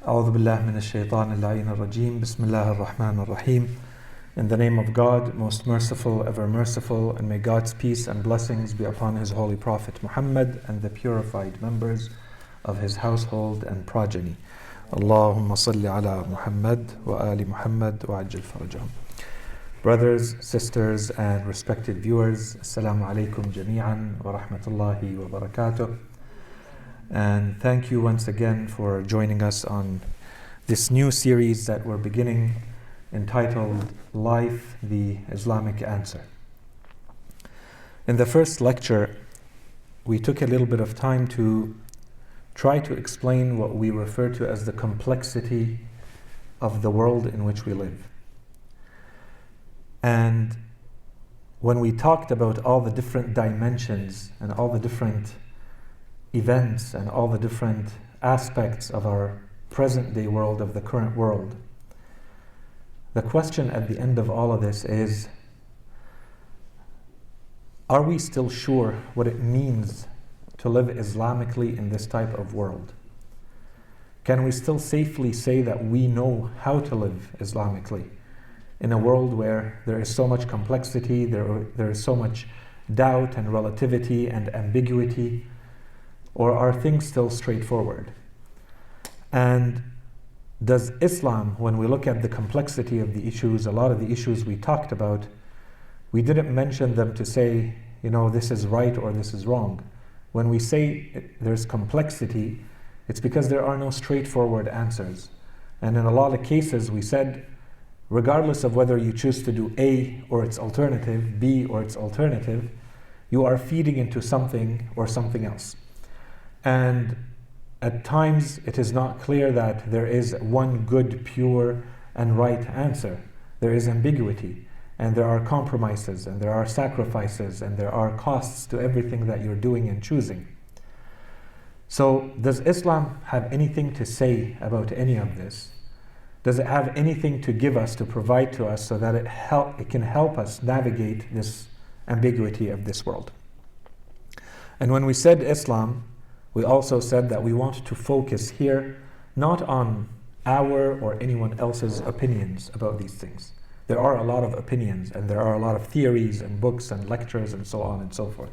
أعوذ بالله من الشيطان اللعين الرجيم. بسم الله الرحمن الرحيم. In the name of God, most merciful, ever merciful, and may God's peace and blessings be upon His holy Prophet Muhammad and the purified members of his household and progeny. Allahumma salli ala Muhammad wa ali Muhammad wa ajil farajahum. Brothers, sisters, and respected viewers, Assalamu alaikum jami'an wa rahmatullahi wa barakatuh. And thank you once again for joining us on this new series that we're beginning, entitled Life, the Islamic Answer. In the first lecture, we took a little bit of time to try to explain what we refer to as the complexity of the world in which we live. And when we talked about all the different dimensions and all the different events and all the different aspects of our present day world, of the current world, the question at the end of all of this is, are we still sure what it means to live Islamically in this type of world? Can we still safely say that we know how to live Islamically in a world where there is so much complexity, there is so much doubt and relativity and ambiguity? Or are things still straightforward? And does Islam, when we look at the complexity of the issues, a lot of the issues we talked about, we didn't mention them to say, this is right or this is wrong. When we say there's complexity, it's because there are no straightforward answers. And in a lot of cases we said, regardless of whether you choose to do A or its alternative, B or its alternative, you are feeding into something or something else. And at times it is not clear that there is one good, pure, and right answer. There is ambiguity, and there are compromises, and there are sacrifices, and there are costs to everything that you're doing and choosing. So, does Islam have anything to say about any of this? Does it have anything to give us, to provide to us, so that it can help us navigate this ambiguity of this world? And when we said Islam, we also said that we want to focus here not on our or anyone else's opinions about these things. There are a lot of opinions, and there are a lot of theories and books and lectures and so on and so forth.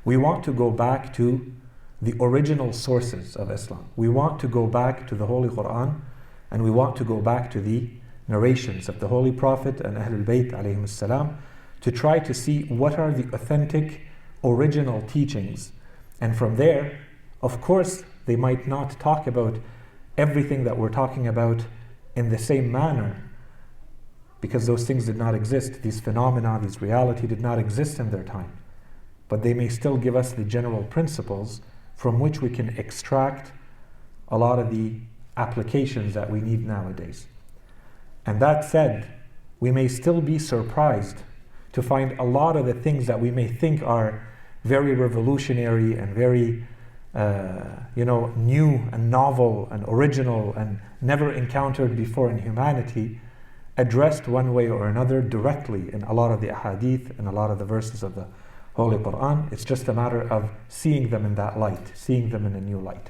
We want to go back to the original sources of Islam. We want to go back to the Holy Quran, and we want to go back to the narrations of the Holy Prophet and Ahlul Bayt alayhim salam to try to see what are the authentic original teachings. And from there, of course, they might not talk about everything that we're talking about in the same manner, because those things did not exist. These phenomena, these reality did not exist in their time. But they may still give us the general principles from which we can extract a lot of the applications that we need nowadays. And that said, we may still be surprised to find a lot of the things that we may think are very revolutionary and very new and novel and original and never encountered before in humanity, addressed one way or another directly in a lot of the ahadith and a lot of the verses of the Holy Quran. It's just a matter of seeing them in that light, seeing them in a new light.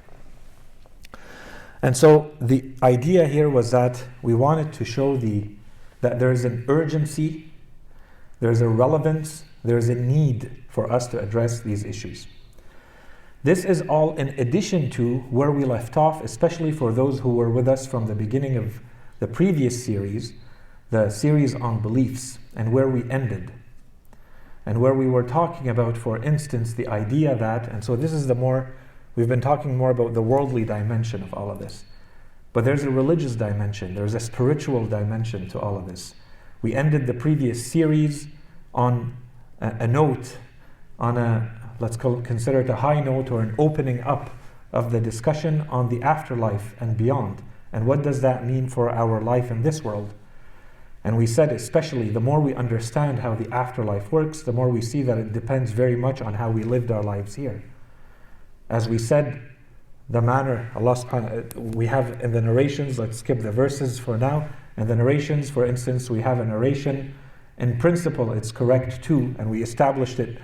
And so the idea here was that we wanted to show that there is an urgency, there's a relevance, there's a need for us to address these issues. This is all in addition to where we left off, especially for those who were with us from the beginning of the previous series, the series on beliefs, and where we ended. And where we were talking about, for instance, the idea that, and so this is we've been talking more about the worldly dimension of all of this. But there's a religious dimension, there's a spiritual dimension to all of this. We ended the previous series on a note, let's consider it a high note or an opening up of the discussion on the afterlife and beyond. And what does that mean for our life in this world? And we said, especially, the more we understand how the afterlife works, the more we see that it depends very much on how we lived our lives here. As we said, the manner we have in the narrations, let's skip the verses for now. In the narrations, for instance, we have a narration. In principle, it's correct too, and we established it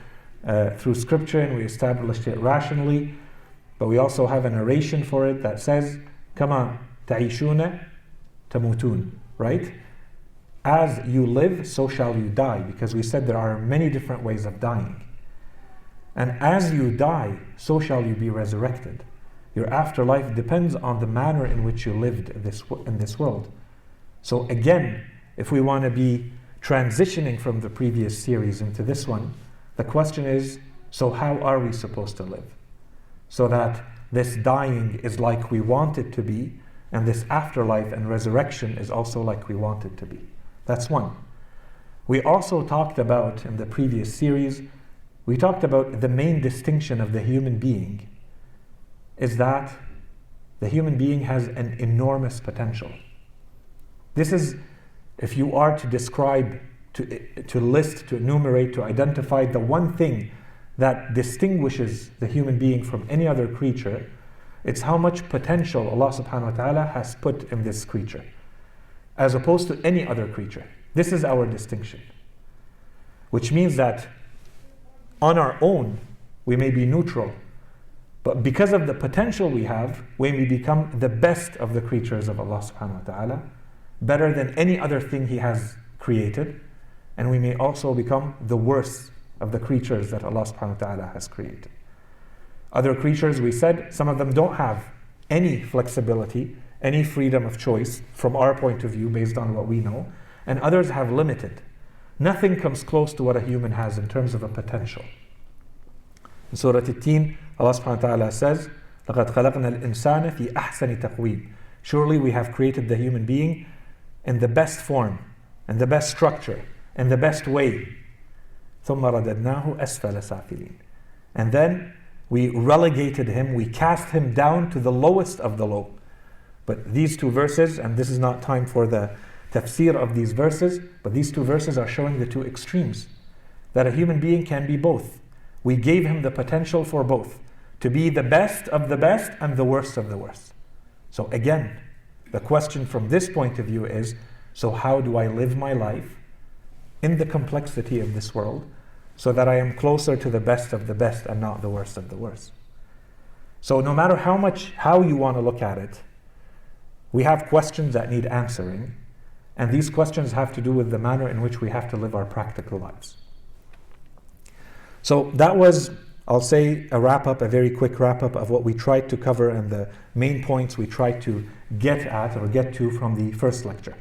through scripture, and we established it rationally. But we also have a narration for it that says, كما تعيشون تموتون, right? As you live, so shall you die, because we said there are many different ways of dying. And as you die, so shall you be resurrected. Your afterlife depends on the manner in which you lived in this world. So again, if we want to be transitioning from the previous series into this one, the question is, so how are we supposed to live? So that this dying is like we want it to be, and this afterlife and resurrection is also like we want it to be. That's one. We also talked about, in the previous series, we talked about the main distinction of the human being is that the human being has an enormous potential. This is, if you are to describe, to list, to enumerate, to identify the one thing that distinguishes the human being from any other creature, it's how much potential Allah subhanahu wa ta'ala has put in this creature, as opposed to any other creature. This is our distinction. Which means that on our own, we may be neutral, but because of the potential we have, we may become the best of the creatures of Allah subhanahu wa ta'ala, better than any other thing He has created, and we may also become the worst of the creatures that Allah subhanahu wa ta'ala has created. Other creatures, we said, some of them don't have any flexibility, any freedom of choice from our point of view based on what we know, and others have limited. Nothing comes close to what a human has in terms of a potential. In Surah At-Teen, Allah subhanahu wa ta'ala says, لَقَدْ خَلَقْنَا الْإِنسَانَ فِي أَحْسَنِ تَقْوِيمٍ. Surely we have created the human being in the best form, and the best structure, and the best way. ثُمَّ رَدَدْنَاهُ أَسْفَلَ سَافِلِينَ. And then we relegated him, we cast him down to the lowest of the low. But these two verses, and this is not time for the tafsir of these verses, but these two verses are showing the two extremes. That a human being can be both. We gave him the potential for both, to be the best of the best and the worst of the worst. So again, the question from this point of view is, so how do I live my life in the complexity of this world so that I am closer to the best of the best and not the worst of the worst? So no matter how you want to look at it, we have questions that need answering, and these questions have to do with the manner in which we have to live our practical lives. So that was, I'll say, a wrap-up, a very quick wrap-up of what we tried to cover and the main points we tried to get at or get to from the first lecture.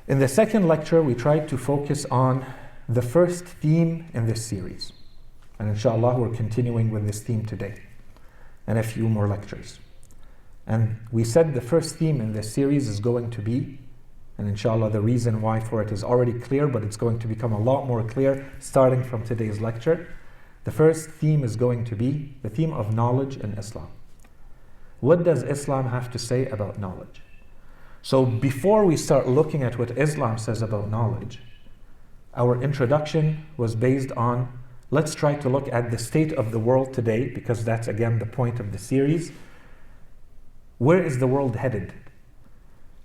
In the second lecture, we tried to focus on the first theme in this series. And inshallah, we're continuing with this theme today and a few more lectures. And we said the first theme in this series is going to be, and inshallah the reason why for it is already clear, but it's going to become a lot more clear starting from today's lecture. The first theme is going to be the theme of knowledge in Islam. What does Islam have to say about knowledge? So before we start looking at what Islam says about knowledge, our introduction was based on, let's try to look at the state of the world today, because that's again the point of the series. Where is the world headed?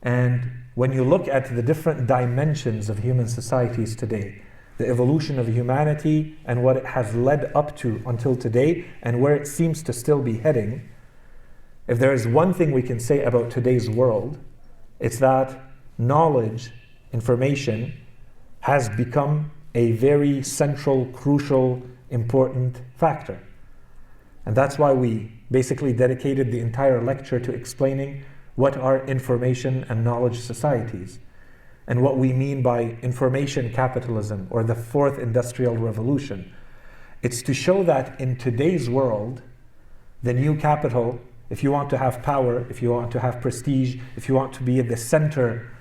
And when you look at the different dimensions of human societies today, the evolution of humanity and what it has led up to until today and where it seems to still be heading, if there is one thing we can say about today's world, it's that knowledge, information, has become a very central, crucial, important factor. And that's why we basically dedicated the entire lecture to explaining what are information and knowledge societies, and what we mean by information capitalism or the fourth industrial revolution. It's to show that in today's world, the new capital, if you want to have power, if you want to have prestige, if you want to be at the center,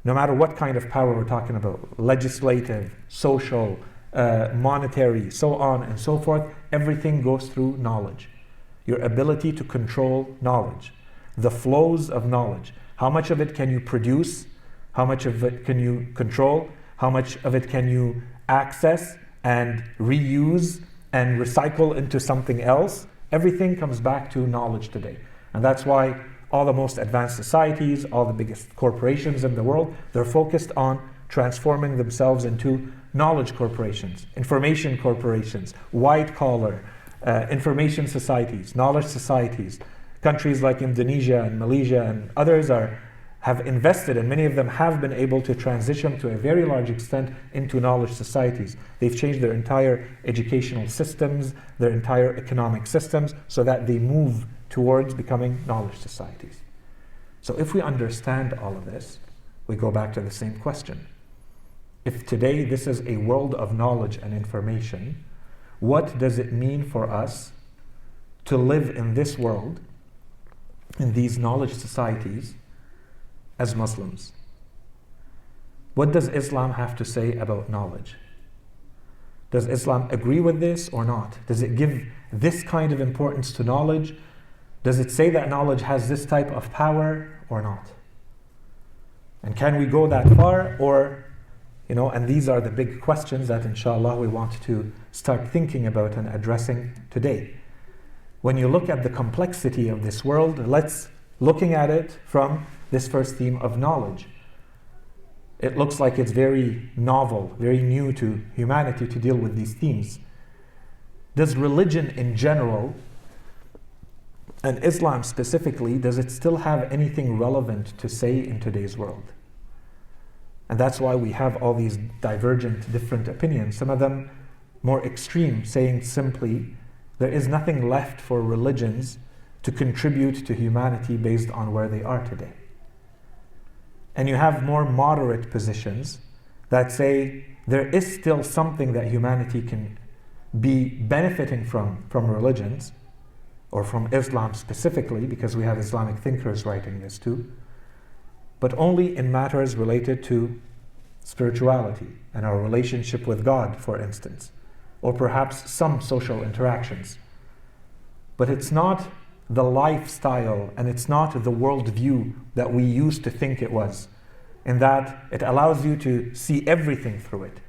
no matter what kind of power we're talking about, legislative, social, monetary, so on and so forth, everything goes through knowledge. Your ability to control knowledge, the flows of knowledge. How much of it can you produce? How much of it can you control? How much of it can you access and reuse and recycle into something else? Everything comes back to knowledge today. And that's why all the most advanced societies, all the biggest corporations in the world, they're focused on transforming themselves into knowledge corporations, information corporations, white collar, information societies, knowledge societies, countries like Indonesia and Malaysia and others have invested, and many of them have been able to transition to a very large extent into knowledge societies. They've changed their entire educational systems, their entire economic systems, so that they move towards becoming knowledge societies. So if we understand all of this, we go back to the same question. If today this is a world of knowledge and information, what does it mean for us to live in this world, in these knowledge societies, as Muslims? What does Islam have to say about knowledge? Does Islam agree with this or not? Does it give this kind of importance to knowledge? Does it say that knowledge has this type of power or not? And can we go that far? Or, and these are the big questions that inshallah we want to start thinking about and addressing today. When you look at the complexity of this world, let's looking at it from this first theme of knowledge. It looks like it's very novel, very new to humanity to deal with these themes. Does religion in general, and Islam specifically, does it still have anything relevant to say in today's world? And that's why we have all these divergent, different opinions. Some of them more extreme, saying simply, there is nothing left for religions to contribute to humanity based on where they are today. And you have more moderate positions that say there is still something that humanity can be benefiting from religions, or from Islam specifically, because we have Islamic thinkers writing this too, but only in matters related to spirituality and our relationship with God, for instance, or perhaps some social interactions. But it's not the lifestyle, and it's not the worldview that we used to think it was, in that it allows you to see everything through it.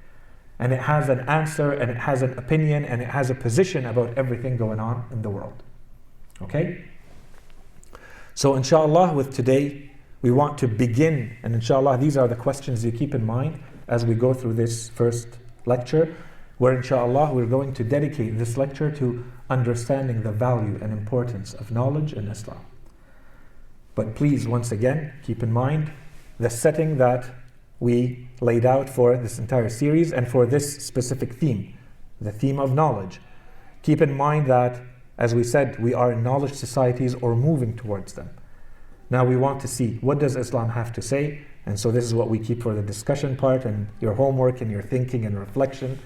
And it has an answer, and it has an opinion, and it has a position about everything going on in the world. Okay? So inshallah, with today, we want to begin, and inshallah, these are the questions you keep in mind as we go through this first lecture, where inshallah, we're going to dedicate this lecture to understanding the value and importance of knowledge in Islam. But please, once again, keep in mind the setting that we laid out for this entire series and for this specific theme, the theme of knowledge. Keep in mind that, as we said, we are in knowledge societies or moving towards them. Now we want to see, what does Islam have to say? And so this is what we keep for the discussion part and your homework and your thinking and reflection,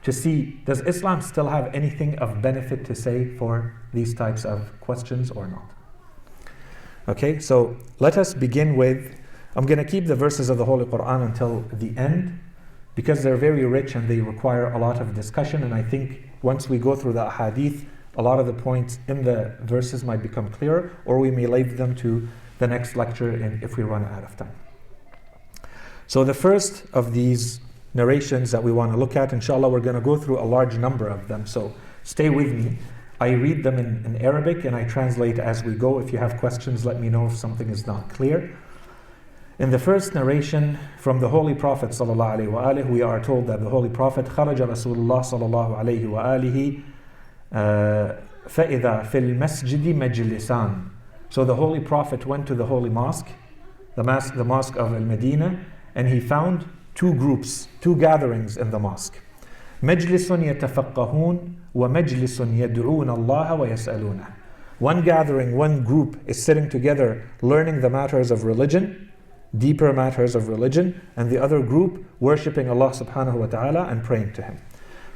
to see, does Islam still have anything of benefit to say for these types of questions or not? Okay, so let us begin with, I'm going to keep the verses of the Holy Quran until the end, because they're very rich and they require a lot of discussion, and I think once we go through the ahadith, a lot of the points in the verses might become clearer, or we may leave them to the next lecture if we run out of time. So the first of these narrations that we want to look at, inshallah, we're going to go through a large number of them, so stay with me. I read them in Arabic and I translate as we go. If you have questions, let me know if something is not clear. In the first narration from the Holy Prophet ﷺ, we are told that the Holy Prophet خرج رسول الله صلى الله عليه وآله فإذا في المسجد مجلسان. So the Holy Prophet went to the Holy Mosque, the Mosque of Al-Medina, and he found two groups, two gatherings in the mosque. مجلس يتفقهون ومجلس يدعون الله ويسألونه. One gathering, one group is sitting together learning the matters of religion, deeper matters of religion, and the other group worshipping Allah subhanahu wa ta'ala and praying to Him.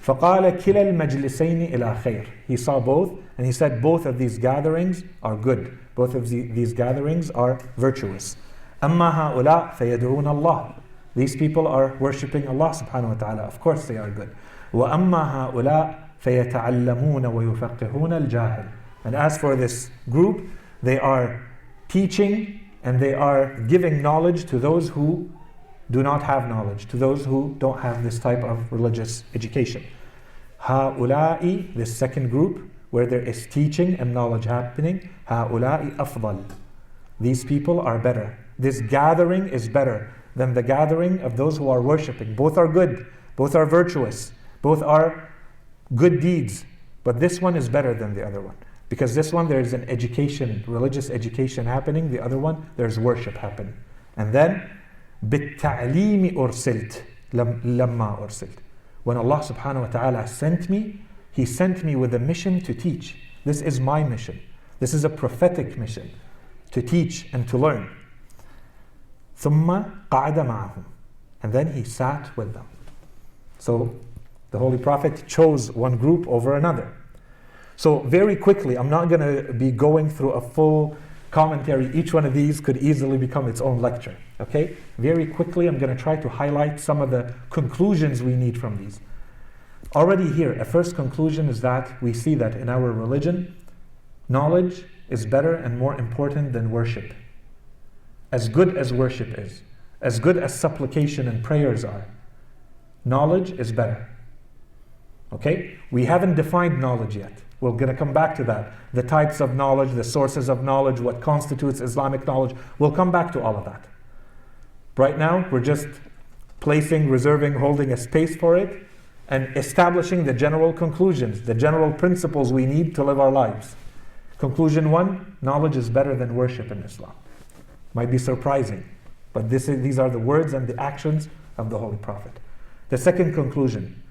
فقال كلا المجلسين إلى خير. He saw both and he said both of these gatherings are good. Both of these gatherings are virtuous. أما هؤلاء فيدعون الله. These people are worshipping Allah subhanahu wa ta'ala. Of course they are good. وأما هؤلاء فيتعلمون ويفقهون الجاهل. And as for this group, they are teaching and they are giving knowledge to those who do not have knowledge, to those who don't have this type of religious education. هؤلاء, this second group, where there is teaching and knowledge happening, هؤلاء أفضل. These people are better. This gathering is better than the gathering of those who are worshipping. Both are good, both are virtuous, both are good deeds, but this one is better than the other one. Because this one, there's an education, religious education happening. The other one, there's worship happening. And then, بِالتَّعْلِيمِ أُرْسِلْتُ لَمَّا أُرْسِلْتُ. When Allah subhanahu wa ta'ala sent me, He sent me with a mission to teach. This is my mission. This is a prophetic mission, to teach and to learn. ثُمَّ قَعَدَ مَعَهُمْ. And then He sat with them. So, the Holy Prophet chose one group over another. So very quickly, I'm not going to be going through a full commentary. Each one of these could easily become its own lecture. Okay? Very quickly, I'm going to try to highlight some of the conclusions we need from these. Already here, a first conclusion is that we see that in our religion, knowledge is better and more important than worship. As good as worship is, as good as supplication and prayers are, knowledge is better. Okay? We haven't defined knowledge yet. We're going to come back to that. The types of knowledge, the sources of knowledge, what constitutes Islamic knowledge. We'll come back to all of that. Right now, we're just placing, reserving, holding a space for it, and establishing the general conclusions, the general principles we need to live our lives. Conclusion 1, knowledge is better than worship in Islam. Might be surprising, but these are the words and the actions of the Holy Prophet. The second conclusion,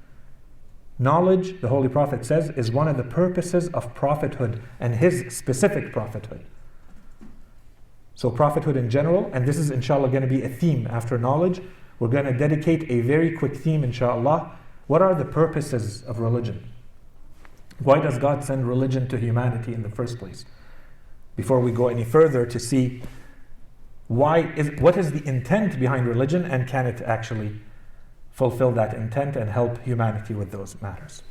knowledge, the Holy Prophet says, is one of the purposes of prophethood and his specific prophethood. So prophethood in general, and this is inshallah going to be a theme after knowledge. We're going to dedicate a very quick theme inshallah. What are the purposes of religion? Why does God send religion to humanity in the first place? Before we go any further to see what is the intent behind religion, and can it actually fulfill that intent and help humanity with those matters.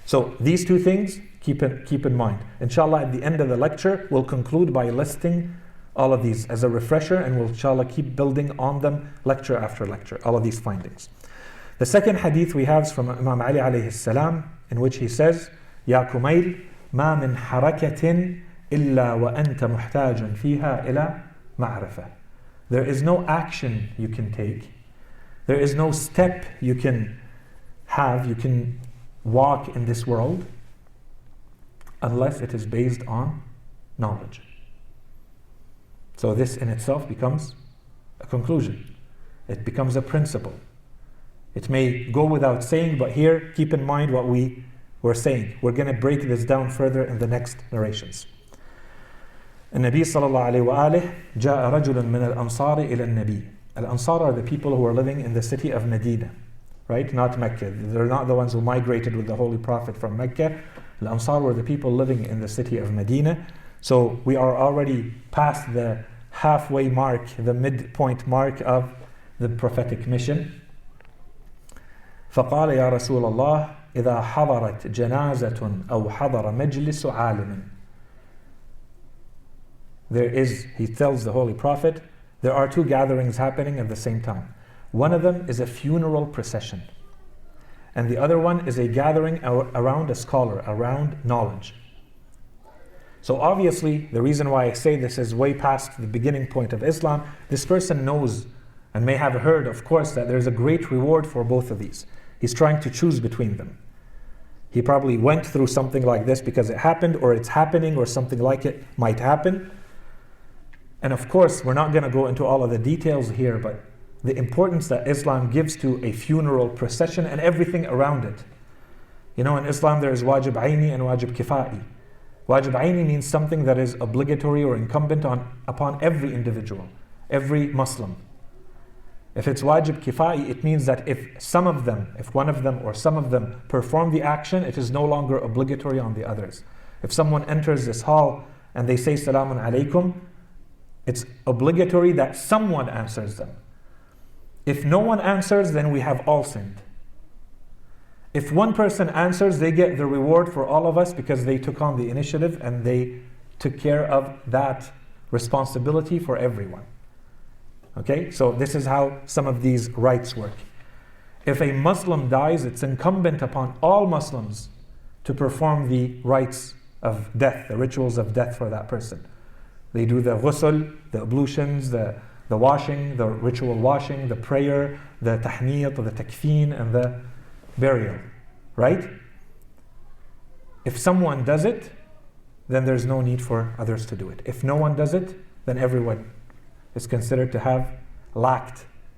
So these two things, keep in mind. Inshallah, at the end of the lecture, we'll conclude by listing all of these as a refresher, and we'll inshallah keep building on them lecture after lecture, all of these findings. The second hadith we have is from Imam Ali alayhi salam, in which he says, Ya Kumayl, ma min harakatin illa wa anta muhtajun fiha ila ma'rifah. There is no action you can take, there is no step you can have, you can walk in this world unless it is based on knowledge. So this in itself becomes a conclusion. It becomes a principle. It may go without saying, but here keep in mind what we were saying. We're going to break this down further in the next narrations. النبي صلى الله عليه وآله جاء رجل من الأنصار إلى النبي. Al-Ansar are the people who are living in the city of Medina, right? Not Mecca. They're not the ones who migrated with the Holy Prophet from Mecca. Al-Ansar were the people living in the city of Medina. So we are already past the halfway mark, the midpoint mark of the prophetic mission. فقال يا رسول الله إذا حضرت جنازة أو حضر مجلس عالم. He tells the Holy Prophet, there are two gatherings happening at the same time. One of them is a funeral procession, and the other one is a gathering around a scholar, around knowledge. So obviously, the reason why I say this is way past the beginning point of Islam. This person knows and may have heard, of course, that there's a great reward for both of these. He's trying to choose between them. He probably went through something like this because it happened, or it's happening, or something like it might happen. And of course, we're not going to go into all of the details here, but the importance that Islam gives to a funeral procession and everything around it. You know, in Islam there is wajib aini and wajib kifai. Wajib aini means something that is obligatory or incumbent upon every individual, every Muslim. If it's wajib kifai, it means that if one of them or some of them perform the action, it is no longer obligatory on the others. If someone enters this hall and they say salamun alaykum, it's obligatory that someone answers them. If no one answers, then we have all sinned. If one person answers, they get the reward for all of us because they took on the initiative and they took care of that responsibility for everyone. Okay, so this is how some of these rights work. If a Muslim dies, it's incumbent upon all Muslims to perform the rites of death, the rituals of death for that person. They do the ghusl, the ablutions, the washing, the ritual washing, the prayer, the tahniyat, the takfeen, and the burial, right? If someone does it, then there's no need for others to do it. If no one does it, then everyone is considered to have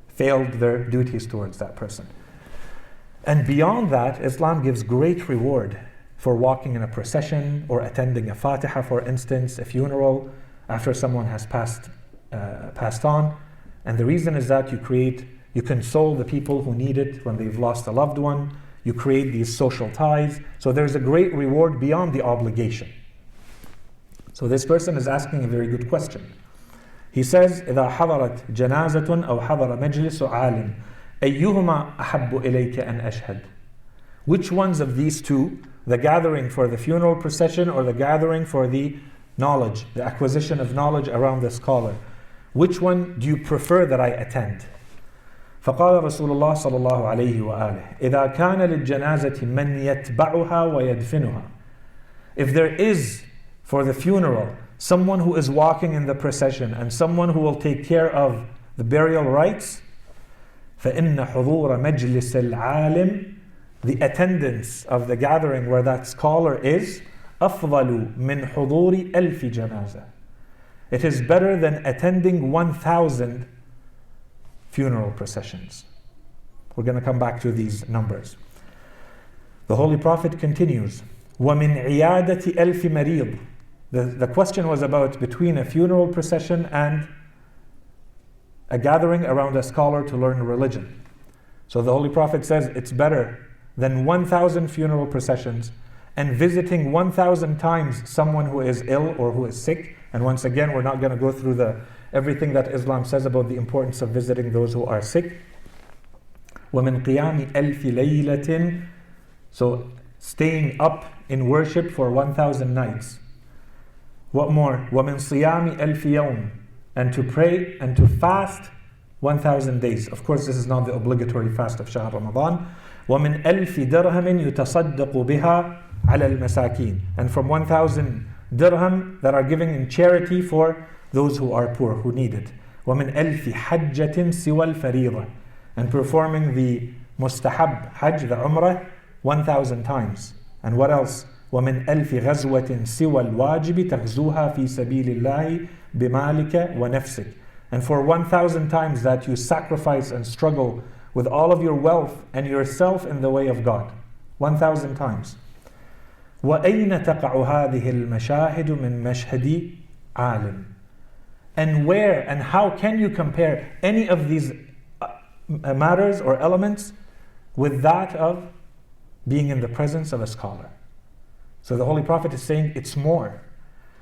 failed their duties towards that person. And beyond that, Islam gives great reward for walking in a procession or attending a Fatiha, for instance, a funeral after someone has passed on. And the reason is that you console the people who need it when they've lost a loved one. You create these social ties. So there's a great reward beyond the obligation. So this person is asking a very good question. He says, إذا حضرت جنازة أو حضر مجلس عالم أيهما أحب إليك أن أشهد? Which ones of these two, the gathering for the funeral procession or the gathering for the knowledge, the acquisition of knowledge around the scholar, which one do you prefer that I attend? فقال رسول الله صلى الله عليه وآله إذا كان للجنازة من يتبعها ويدفنها. If there is for the funeral someone who is walking in the procession and someone who will take care of the burial rites, فإن حضور مجلس العالم, the attendance of the gathering where that scholar is, أفضل من حضور ألف جنازة. It is better than attending 1,000 funeral processions. We're going to come back to these numbers. The Holy Prophet continues, وَمِنْ عِيَادَةِ أَلْفِ مَرِيضٍ. The question was about between a funeral procession and a gathering around a scholar to learn religion. So the Holy Prophet says it's better than 1,000 funeral processions and visiting 1,000 times someone who is ill or who is sick. And once again, we're not going to go through everything that Islam says about the importance of visiting those who are sick. وَمِنْ قِيَامِ أَلْفِ لَيْلَةٍ. So staying up in worship for 1,000 nights. What more? وَمِنْ صِيَامِ أَلْفِ يَوْمٍ. And to pray and to fast 1,000 days. Of course, this is not the obligatory fast of Shahr Ramadan. وَمِنْ أَلْفِ دِرْهَمٍ يُتَصَدَّقُ بِهَا عَلَى الْمَسَاكِينَ. And from 1,000 dirham that are given in charity for those who are poor, who need it. وَمِنْ أَلْفِ حَجَّةٍ سِوَى الْفَرِيضَةِ. And performing the mustahab hajj, the umrah, 1,000 times. And what else? وَمِنْ أَلْفِ غَزْوَةٍ سِوَى الْوَاجِبِ تَغْزُوهَا فِي سَبِيلِ اللَّهِ بِمَالِكَ وَنَفْسِكَ. And for 1,000 times that you sacrifice and struggle with all of your wealth and yourself in the way of God. 1,000 times. وَأَيْنَ تَقَعُ هَذِهِ الْمَشَاهِدُ مِنْ مَشْهَدِ عَالِمٍ. And where and how can you compare any of these matters or elements with that of being in the presence of a scholar? So the Holy Prophet is saying it's more.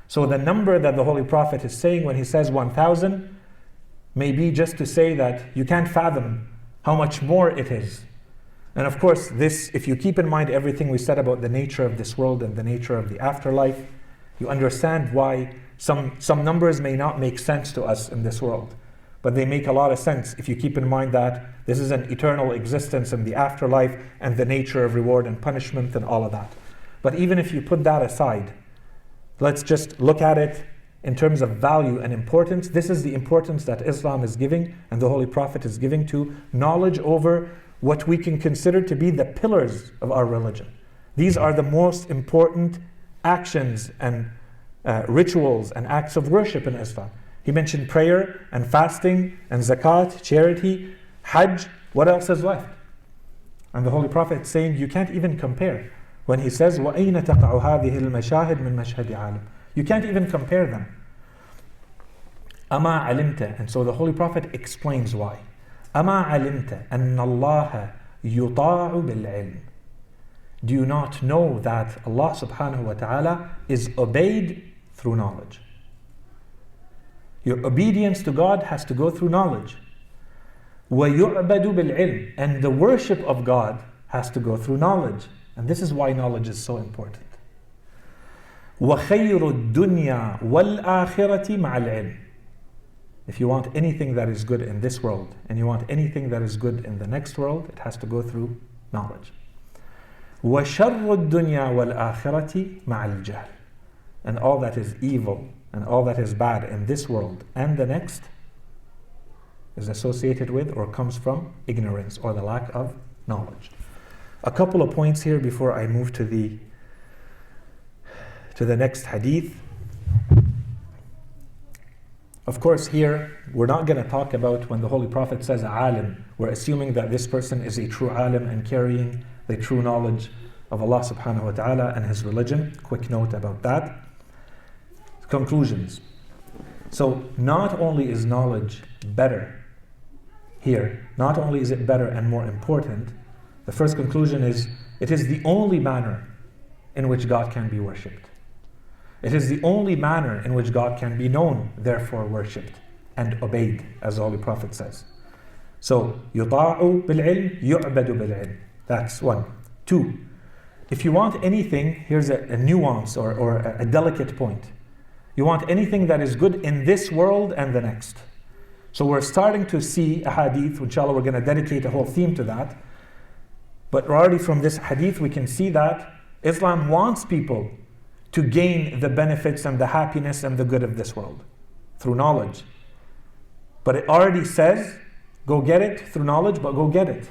So the number that the Holy Prophet is saying when he says 1,000 may be just to say that you can't fathom how much more it is. And of course, this, if you keep in mind everything we said about the nature of this world and the nature of the afterlife, you understand why some numbers may not make sense to us in this world. But they make a lot of sense if you keep in mind that this is an eternal existence in the afterlife and the nature of reward and punishment and all of that. But even if you put that aside, let's just look at it in terms of value and importance. This is the importance that Islam is giving and the Holy Prophet is giving to knowledge over what we can consider to be the pillars of our religion. These are the most important actions and rituals and acts of worship in Islam. He mentioned prayer and fasting and zakat, charity, hajj. What else is left? And the Holy Prophet is saying you can't even compare. When he says, وَأَيْنَ تَقَعُ هَذِهِ الْمَشَاهِدْ مِنْ مَشْهَدِ عَالِمٍ. You can't even compare them. أَمَا عَلِمْتَ. And so the Holy Prophet explains why. أَمَا عَلِمْتَ أَنَّ اللَّهَ يُطَاعُ بِالْعِلْمِ. Do you not know that Allah subhanahu wa ta'ala is obeyed through knowledge? Your obedience to God has to go through knowledge. وَيُعْبَدُ بِالْعِلْمِ. And the worship of God has to go through knowledge. And this is why knowledge is so important. وَخَيْرُ الدُّنْيَا وَالْآخِرَةِ مَعَ الْعِلْمِ. If you want anything that is good in this world and you want anything that is good in the next world, it has to go through knowledge. وَشَرُّ الدُّنْيَا وَالْآخِرَةِ مَعَ الْجَهْلِ. And all that is evil and all that is bad in this world and the next is associated with or comes from ignorance or the lack of knowledge. A couple of points here before I move to to the next hadith. Of course, here we're not going to talk about when the Holy Prophet says alim. We're assuming that this person is a true alim and carrying the true knowledge of Allah subhanahu wa ta'ala and His religion. Quick note about that. Conclusions. So not only is knowledge better here, not only is it better and more important, the first conclusion is it is the only manner in which God can be worshipped. It is the only manner in which God can be known, therefore worshipped and obeyed, as the Holy Prophet says. So, يُطَاعُ بِالْعِلْمِ يُعْبَدُ بِالْعِلْمِ. That's one. Two, if you want anything, here's a nuance or a delicate point. You want anything that is good in this world and the next. So we're starting to see a hadith, inshallah we're going to dedicate a whole theme to that. But already from this hadith we can see that Islam wants people to gain the benefits and the happiness and the good of this world through knowledge. But it already says, go get it through knowledge, but go get it.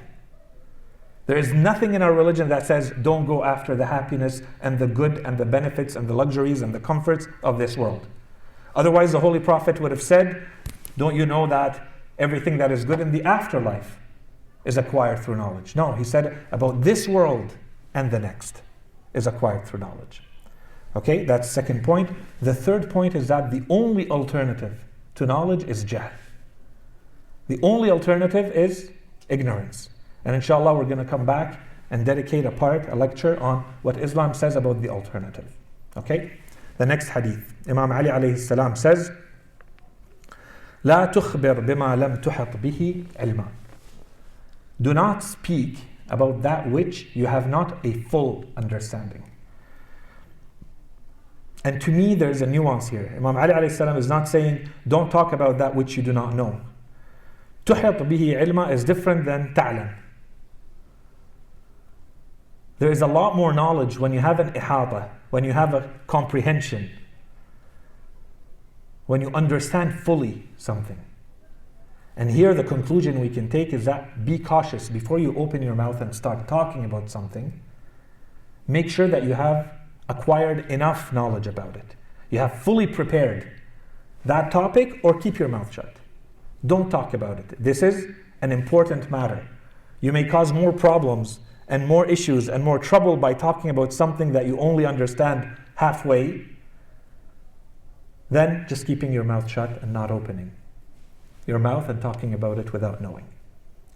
There is nothing in our religion that says, don't go after the happiness and the good and the benefits and the luxuries and the comforts of this world. Otherwise, the Holy Prophet would have said, don't you know that everything that is good in the afterlife is acquired through knowledge? No, he said about this world and the next is acquired through knowledge. Okay, that's the second point. The third point is that the only alternative to knowledge is jahl. The only alternative is ignorance. And inshallah we're going to come back and dedicate a lecture on what Islam says about the alternative. Okay? The next hadith. Imam Ali alayhi salam says, لا تخبر بما لم تحط به علما. Do not speak about that which you have not a full understanding. And to me there's a nuance here. Imam Ali alayhi salam is not saying don't talk about that which you do not know. تحط به علما is different than تعلم. There is a lot more knowledge when you have an ihata, when you have a comprehension, when you understand fully something. And here the conclusion we can take is that be cautious before you open your mouth and start talking about something. Make sure that you have acquired enough knowledge about it. You have fully prepared that topic, or keep your mouth shut. Don't talk about it. This is an important matter. You may cause more problems and more issues and more trouble by talking about something that you only understand halfway than just keeping your mouth shut and not opening your mouth and talking about it without knowing.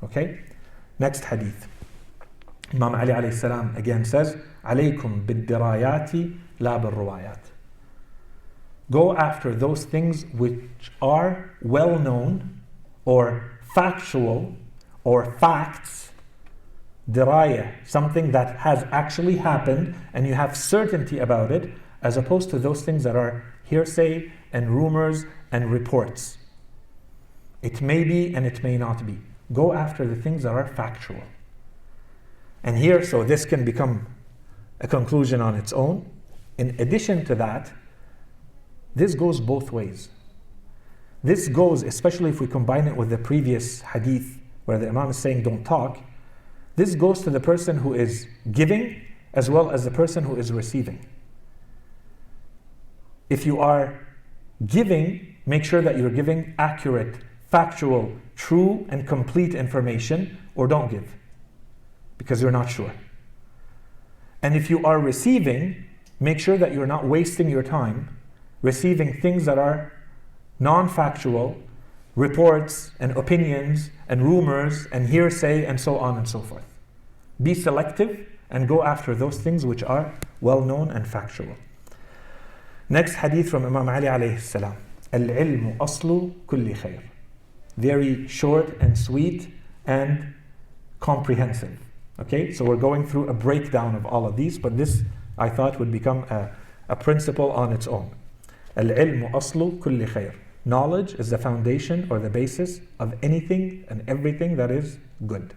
Okay? Next hadith. Imam Ali alayhi salam again says, عليكم بالدرايات لا بالروايات. Go after those things which are well known or factual or facts. Diraya, something that has actually happened and you have certainty about it, as opposed to those things that are hearsay and rumors and reports. It may be and it may not be. Go after the things that are factual. And here, so this can become a conclusion on its own. In addition to that, this goes both ways. This goes, especially if we combine it with the previous hadith where the Imam is saying don't talk, this goes to the person who is giving as well as the person who is receiving. If you are giving, make sure that you're giving accurate, factual, true and complete information, or don't give because you're not sure. And if you are receiving, make sure that you're not wasting your time receiving things that are non-factual, reports and opinions and rumors and hearsay and so on and so forth. Be selective and go after those things which are well known and factual. Next hadith from Imam Ali alayhi salam. العلم أصل كل خير. Very short and sweet and comprehensive. Okay, so we're going through a breakdown of all of these, but this I thought would become a principle on its own. العلم أصل كل خير. Knowledge is the foundation or the basis of anything and everything that is good.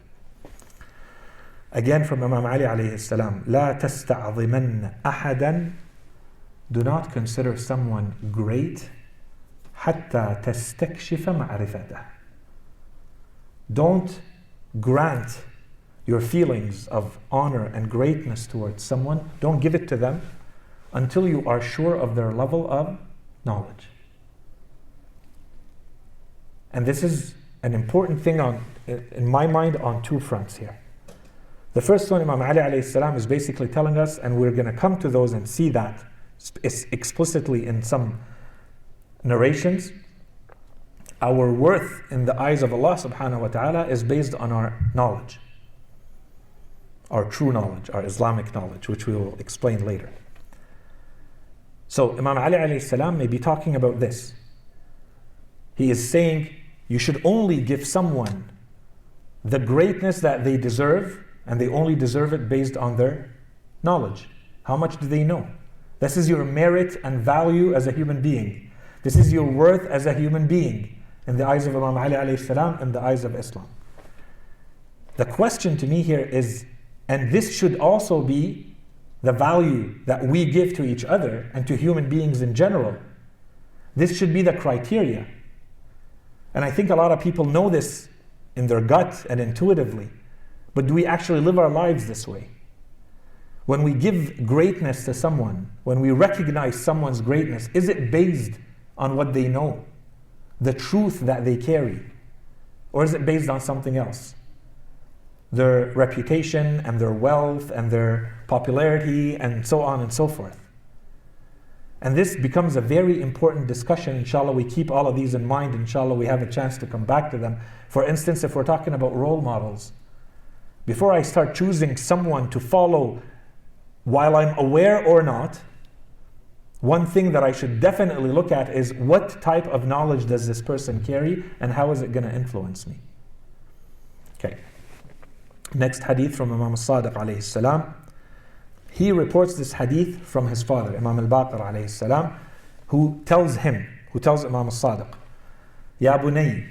Again from Imam Ali alayhi salam, لا تستعظمن أحدا. Do not consider someone great حتى تستكشف معرفته. Don't grant your feelings of honor and greatness towards someone. Don't give it to them until you are sure of their level of knowledge. And this is an important thing in my mind on two fronts here. The first one, Imam Ali alayhi salam is basically telling us, and we're going to come to those and see that explicitly in some narrations, our worth in the eyes of Allah subhanahu wa ta'ala is based on our knowledge, our true knowledge, our Islamic knowledge, which we will explain later. So Imam Ali alayhi salam may be talking about this. He is saying you should only give someone the greatness that they deserve, and they only deserve it based on their knowledge. How much do they know? This is your merit and value as a human being. This is your worth as a human being in the eyes of Imam Ali alayhi salam, in the eyes of Islam. The question to me here is, and this should also be the value that we give to each other and to human beings in general. This should be the criteria. And I think a lot of people know this in their gut and intuitively, but do we actually live our lives this way? When we give greatness to someone, when we recognize someone's greatness, is it based on what they know, the truth that they carry? Or is it based on something else? Their reputation and their wealth and their popularity and so on and so forth. And this becomes a very important discussion. Inshallah, we keep all of these in mind. Inshallah, we have a chance to come back to them. For instance, if we're talking about role models, before I start choosing someone to follow, while I'm aware or not, one thing that I should definitely look at is what type of knowledge does this person carry and how is it going to influence me? Okay. Next hadith from Imam al-Sadiq alayhi salam. He reports this hadith from his father, Imam al-Baqir alayhi salam, who tells Imam al-Sadiq, Ya bunay,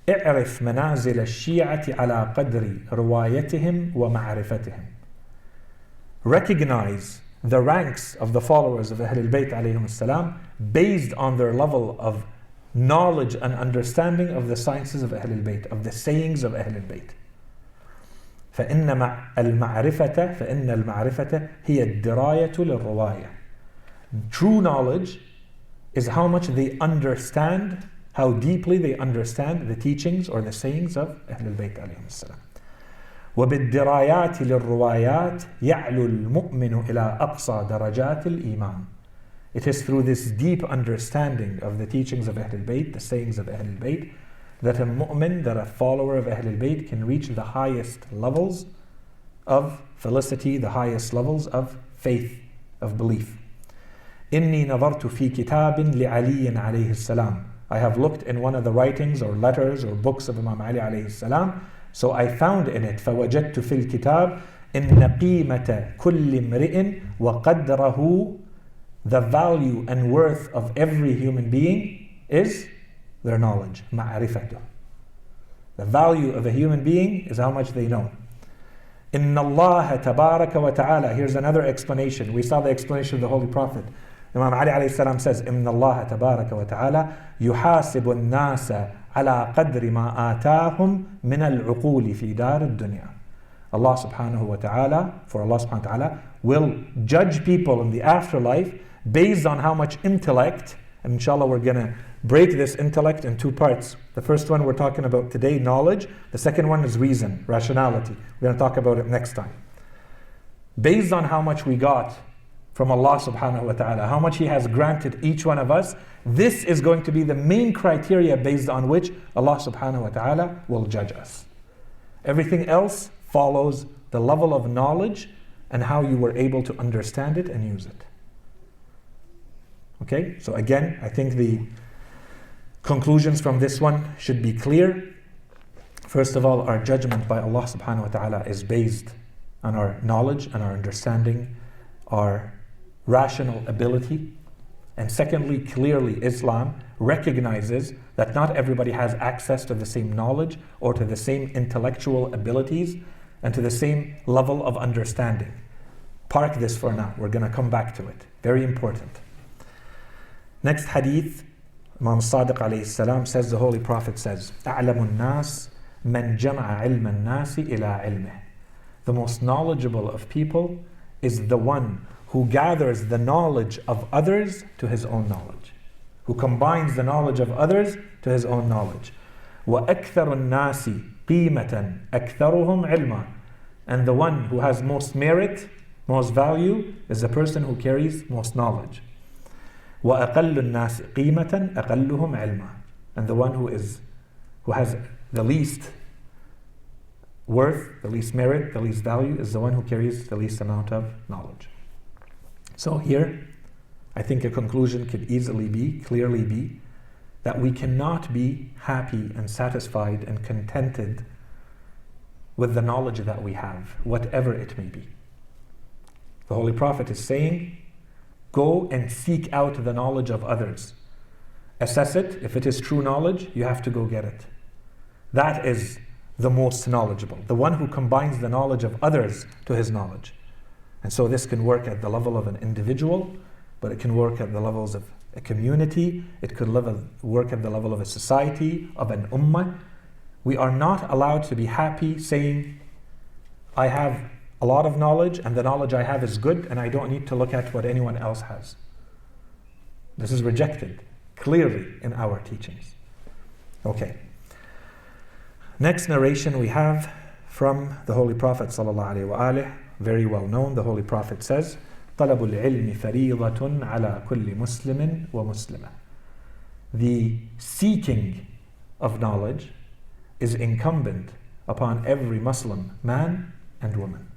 اعرف منازل الشيعة على قدر روايتهم ومعرفتهم. Recognize the ranks of the followers of Ahlul Bayt alayhim salam based on their level of knowledge and understanding of the sciences of Ahlul Bayt, of the sayings of Ahlul Bayt. فإن المعرفة هي الدراية للرواية. True knowledge is how much they understand, how deeply they understand the teachings or the sayings of Ahlul Bayt alayhim salam. وبالدرايات للروايات يعلو المؤمن إلى أقصى درجات الإيمان. It is through this deep understanding of the teachings of Ahlul Bayt, the sayings of Ahlul Bayt, that a mu'min, that a follower of Ahlul Bayt can reach the highest levels of felicity, the highest levels of faith, of belief. إني نظرت في كتاب لعلي عليه السلام. I have looked in one of the writings or letters or books of Imam Ali alayhi salam, so I found in it فوجدت في الكتاب إن قيمة كل امرئ وقدره, the value and worth of every human being is their knowledge, معرفته. The value of a human being is how much they know. إن الله تبارك وتعالى. Here's another explanation. We saw the explanation of the Holy Prophet. Imam Ali alayhi salam says, إن الله تبارك وتعالى يحاسب الناس على قدر ما آتاهم من العقول في دار الدنيا. Allah subhanahu wa ta'ala, for Allah subhanahu wa ta'ala will judge people in the afterlife based on how much intellect, and inshallah we're going to break this intellect in two parts. The first one we're talking about today, knowledge. The second one is reason, rationality. We're going to talk about it next time. Based on how much we got from Allah subhanahu wa ta'ala, how much He has granted each one of us, this is going to be the main criteria based on which Allah subhanahu wa ta'ala will judge us. Everything else follows the level of knowledge and how you were able to understand it and use it. Okay, so again, I think the conclusions from this one should be clear. First of all, our judgment by Allah subhanahu wa ta'ala is based on our knowledge and our understanding, our rational ability. And secondly, clearly Islam recognizes that not everybody has access to the same knowledge or to the same intellectual abilities and to the same level of understanding. Park this for now. We're going to come back to it. Very important. Next hadith, Imam Sadiq alayhi salam says, the Holy Prophet says, أعلم الناس من جمع علم الناس إلى علمه. The most knowledgeable of people is the one who gathers the knowledge of others to his own knowledge, who combines the knowledge of others to his own knowledge. وَأَكْثَرُ النَّاسِ قِيمَةً أَكْثَرُهُمْ عِلْمًا. And the one who has most merit, most value, is the person who carries most knowledge. وَأَقَلُّ النَّاسِ قِيمَةً أَقَلُّهُمْ عِلْمًا. And the one who has the least worth, the least merit, the least value, is the one who carries the least amount of knowledge. So here, I think a conclusion could easily be, clearly be, that we cannot be happy and satisfied and contented with the knowledge that we have, whatever it may be. The Holy Prophet is saying, go and seek out the knowledge of others. Assess it. If it is true knowledge, you have to go get it. That is the most knowledgeable, the one who combines the knowledge of others to his knowledge. And so this can work at the level of an individual, but it can work at the levels of a community, it could work at the level of a society, of an ummah. We are not allowed to be happy saying, I have a lot of knowledge and the knowledge I have is good and I don't need to look at what anyone else has. This is rejected clearly in our teachings. Okay. Next narration we have from the Holy Prophet ﷺ, very well known. The Holy Prophet says, طلب العلم فريضة على كل مسلم ومسلمة. The seeking of knowledge is incumbent upon every Muslim man and woman.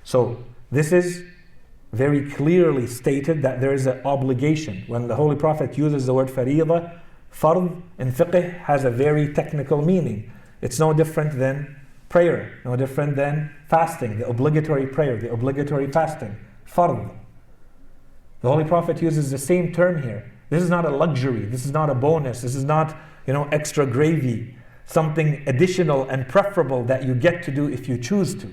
So this is very clearly stated that there is an obligation. When the Holy Prophet uses the word fariḍa, fard in fiqh has a very technical meaning. It's no different than prayer, no different than fasting, the obligatory prayer, the obligatory fasting, fard. The Holy Prophet uses the same term here. This is not a luxury, this is not a bonus, this is not, extra gravy, something additional and preferable that you get to do if you choose to.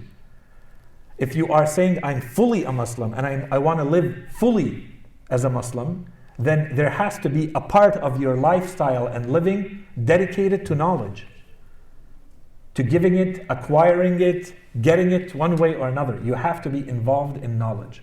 If you are saying, I'm fully a Muslim and I want to live fully as a Muslim, then there has to be a part of your lifestyle and living dedicated to knowledge, to giving it, acquiring it, getting it one way or another. You have to be involved in knowledge.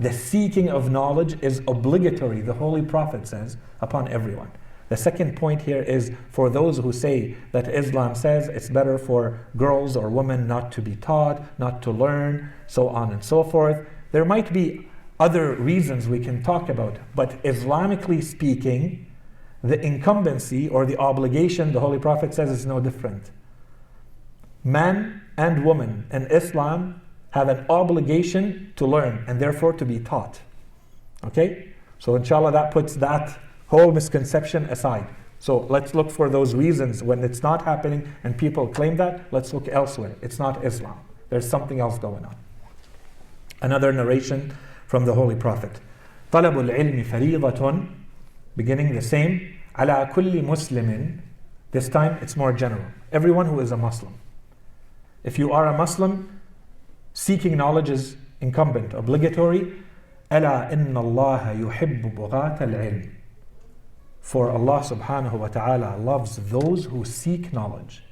The seeking of knowledge is obligatory, the Holy Prophet says, upon everyone. The second point here is for those who say that Islam says it's better for girls or women not to be taught, not to learn, so on and so forth. There might be other reasons we can talk about, but Islamically speaking, the incumbency or the obligation, the Holy Prophet says, is no different. Man and woman in Islam have an obligation to learn and therefore to be taught. Okay? So inshallah that puts that whole misconception aside. So let's look for those reasons when it's not happening and people claim that. Let's look elsewhere. It's not Islam. There's something else going on. Another narration from the Holy Prophet. طلب العلم فريضة, beginning the same, على كل مسلم. This time it's more general. Everyone who is a Muslim. If you are a Muslim, seeking knowledge is incumbent, obligatory. ألا إن الله يحب بغاة العلم. For Allah subhanahu wa ta'ala loves those who seek knowledge.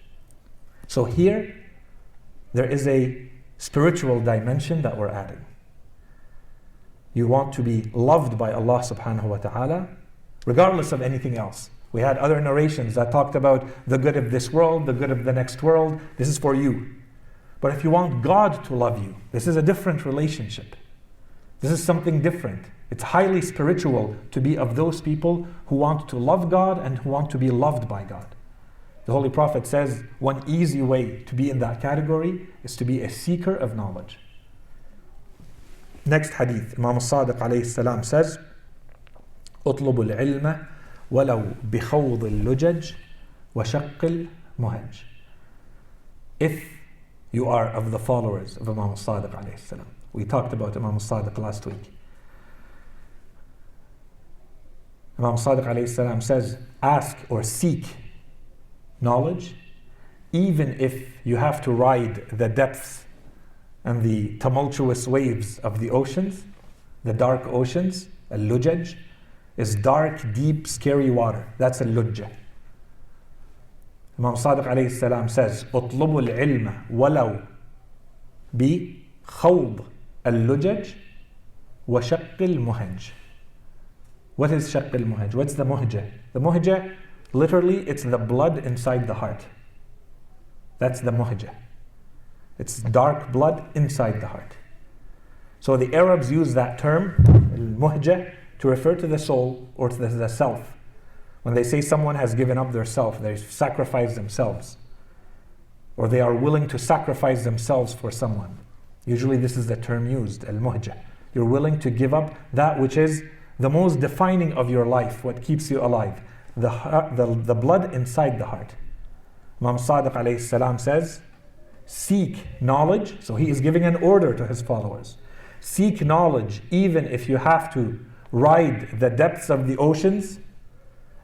So here, there is a spiritual dimension that we're adding. You want to be loved by Allah subhanahu wa ta'ala, regardless of anything else. We had other narrations that talked about the good of this world, the good of the next world. This is for you. But if you want God to love you, this is a different relationship. This is something different. It's highly spiritual to be of those people who want to love God and who want to be loved by God. The Holy Prophet says one easy way to be in that category is to be a seeker of knowledge. Next hadith, Imam al-Sadiq alayhi salam says, اطلب العلم ولو بخوض اللجج وشق المهج. If you are of the followers of Imam al-Sadiq alayhi salam. We talked about Imam al-Sadiq last week. Imam al-Sadiq alayhi salam says, ask or seek knowledge, even if you have to ride the depths and the tumultuous waves of the oceans, the dark oceans. Al-lujaj is dark, deep, scary water. That's al-lujja. Imam al-Sadiq alayhi salam says, اطلبوا العلم ولو بخوض اللجج وشق المهج. What is شق المهج? What's the muhjah? The muhjah, literally, it's the blood inside the heart. That's the muhjah. It's dark blood inside the heart. So the Arabs use that term, al-muhjah, to refer to the soul or to the self. When they say someone has given up their self, they sacrifice themselves, or they are willing to sacrifice themselves for someone. Usually this is the term used, al-muhjah. You're willing to give up that which is the most defining of your life, what keeps you alive, the blood inside the heart. Imam Sadiq alayhi salam says, seek knowledge. So he is giving an order to his followers. Seek knowledge even if you have to ride the depths of the oceans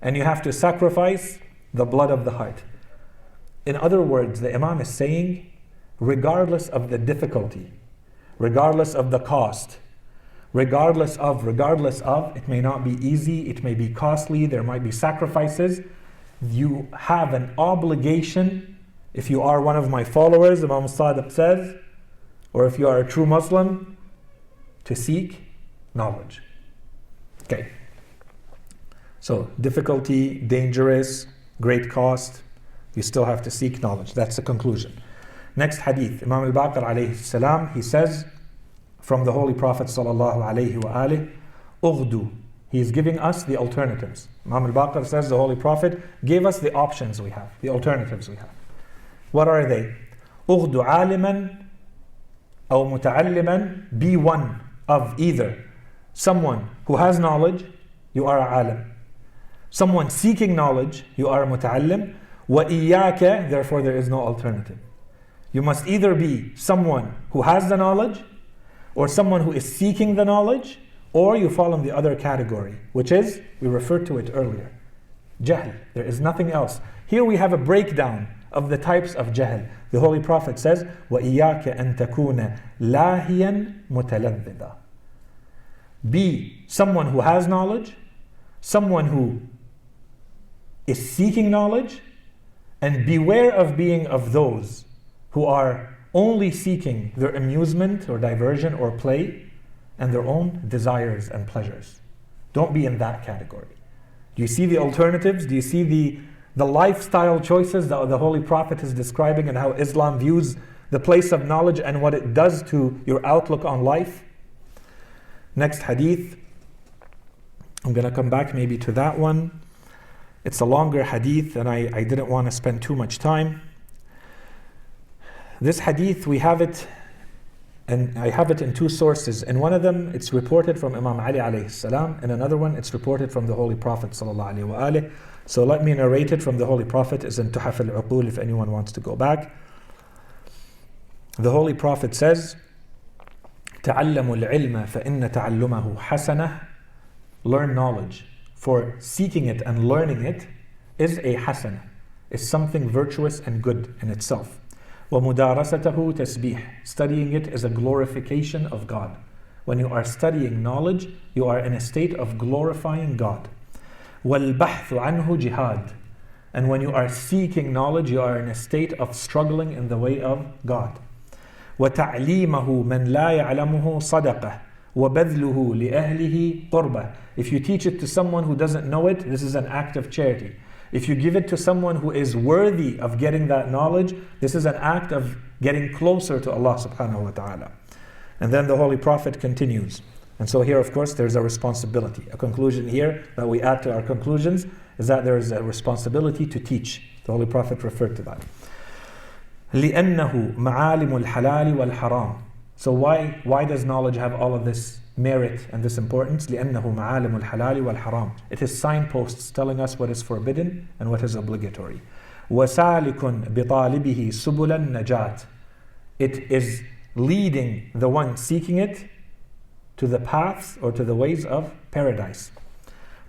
and you have to sacrifice the blood of the heart. In other words, the Imam is saying, regardless of the difficulty, regardless of the cost, regardless of, it may not be easy, it may be costly, there might be sacrifices, you have an obligation, if you are one of my followers, Imam Sadiq says, or if you are a true Muslim, to seek knowledge. Okay. So, difficulty, dangerous, great cost, you still have to seek knowledge. That's the conclusion. Next hadith, Imam al-Baqir alayhi salam, he says, from the Holy Prophet sallallahu alayhi wa alih, ughdu. He is giving us the alternatives. Imam al-Baqir says the Holy Prophet gave us the options we have, the alternatives we have. What are they? Ughdu aliman aw muta'alliman, be one of either someone who has knowledge, you are a alim. Someone seeking knowledge, you are a muta'allim. Wa iyyaka, therefore there is no alternative. You must either be someone who has the knowledge, or someone who is seeking the knowledge, or you fall in the other category, which is, we referred to it earlier, jahl. There is nothing else. Here we have a breakdown of the types of jahl. The Holy Prophet says, وَإِيَّاكَ أَن تَكُونَ لَاهِيًا مُتَلَذِّذًا. Be someone who has knowledge, someone who is seeking knowledge, and beware of being of those who are only seeking their amusement or diversion or play and their own desires and pleasures. Don't be in that category. Do you see the alternatives? Do you see the lifestyle choices that the Holy Prophet is describing and how Islam views the place of knowledge and what it does to your outlook on life? Next hadith, I'm going to come back maybe to that one. It's a longer hadith and I didn't want to spend too much time. This hadith, we have it, and I have it in two sources. In one of them, it's reported from Imam Ali alayhi salam. In another one, it's reported from the Holy Prophet sallallahu alayhi wa alih. So let me narrate it from the Holy Prophet. It's in Tuhaf al-Uqul if anyone wants to go back. The Holy Prophet says, تَعَلَّمُوا الْعِلْمَ فَإِنَّ تَعَلُّمَهُ حَسَنَةٌ. Learn knowledge, for seeking it and learning it is a hasanah, is something virtuous and good in itself. وَمُدَارَسَتَهُ تَسْبِيحٌ. Studying it is a glorification of God. When you are studying knowledge, you are in a state of glorifying God. وَالْبَحْثُ عَنْهُ جِهَادٌ. And when you are seeking knowledge, you are in a state of struggling in the way of God. وَتَعْلِيمَهُ مَنْ لَا يَعْلَمُهُ صَدَقَةٌ وَبَذْلُهُ لِأَهْلِهِ قُرْبَةٌ. If you teach it to someone who doesn't know it, this is an act of charity. If you give it to someone who is worthy of getting that knowledge, this is an act of getting closer to Allah subhanahu wa ta'ala. And then the Holy Prophet continues. And so here, of course, there's a responsibility. A conclusion here that we add to our conclusions is that there is a responsibility to teach. The Holy Prophet referred to that. لِأَنَّهُ مَعَالِمُ الْحَلَالِ وَالْحَرَامِ. So why does knowledge have all of this merit and this importance? لِأَنَّهُ مَعَالِمُ الْحَلَالِ وَالْحَرَامِ. It is signposts telling us what is forbidden and what is obligatory. وَسَالِكٌ بِطَالِبِهِ سُبُلَ النَّجَاةِ. It is leading the one seeking it to the paths or to the ways of paradise.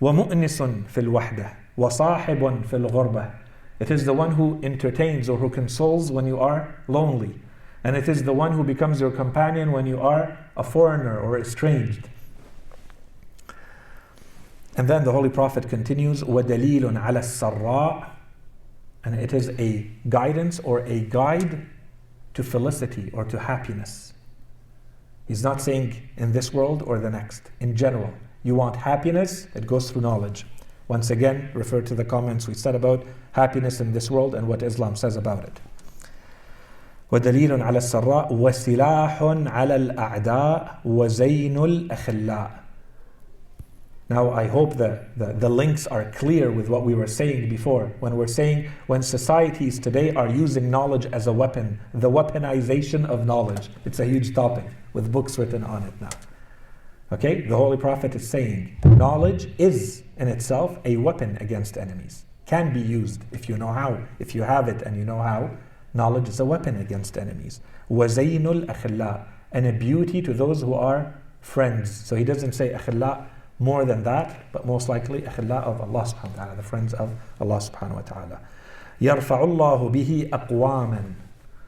وَمُؤْنِسٌ فِي الْوَحْدَةِ وَصَاحِبٌ فِي الْغُرْبَةِ. It is the one who entertains or who consoles when you are lonely. And it is the one who becomes your companion when you are a foreigner or estranged. And then the Holy Prophet continues, وَدَلِيلٌ عَلَى السَّرَّاءِ. And it is a guidance or a guide to felicity or to happiness. He's not saying in this world or the next. In general, you want happiness, it goes through knowledge. Once again, refer to the comments we said about happiness in this world and what Islam says about it. وَدَلِيلٌ عَلَى السَّرَّاءِ وَسِلَاحٌ عَلَى الْأَعْدَاءِ وَزَيْنُ الْأَخِلَّاءِ. Now I hope that the links are clear with what we were saying before. When we're saying when societies today are using knowledge as a weapon, the weaponization of knowledge. It's a huge topic with books written on it now. Okay, the Holy Prophet is saying knowledge is in itself a weapon against enemies. Can be used if you know how. If you have it and you know how, knowledge is a weapon against enemies. وَزَيْنُ الْأَخِلَّاءِ, and a beauty to those who are friends. So he doesn't say أخلاء more than that, but most likely أخلاء of Allah subhanahu wa ta'ala, the friends of Allah subhanahu wa ta'ala. يَرْفَعُ اللَّهُ بِهِ أَقْوَامًا.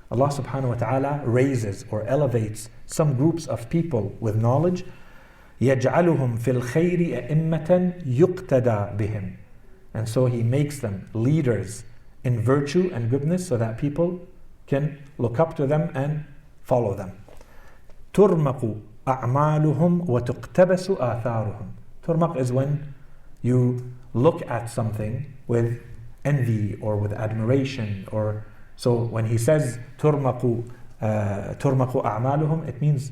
Allah subhanahu wa ta'ala raises or elevates some groups of people with knowledge. يَجْعَلُهُمْ فِي الْخَيْرِ أَئِمَّةً يُقْتَدَى بِهِمْ. And so he makes them leaders in virtue and goodness so that people can look up to them and follow them. تُرْمَقُ أَعْمَالُهُمْ وَتُقْتَبَسُ آثَارُهُمْ. Turmaq is when you look at something with envy or with admiration. Or so when he says تُرْمَقُ أَعْمَالُهُمْ, it means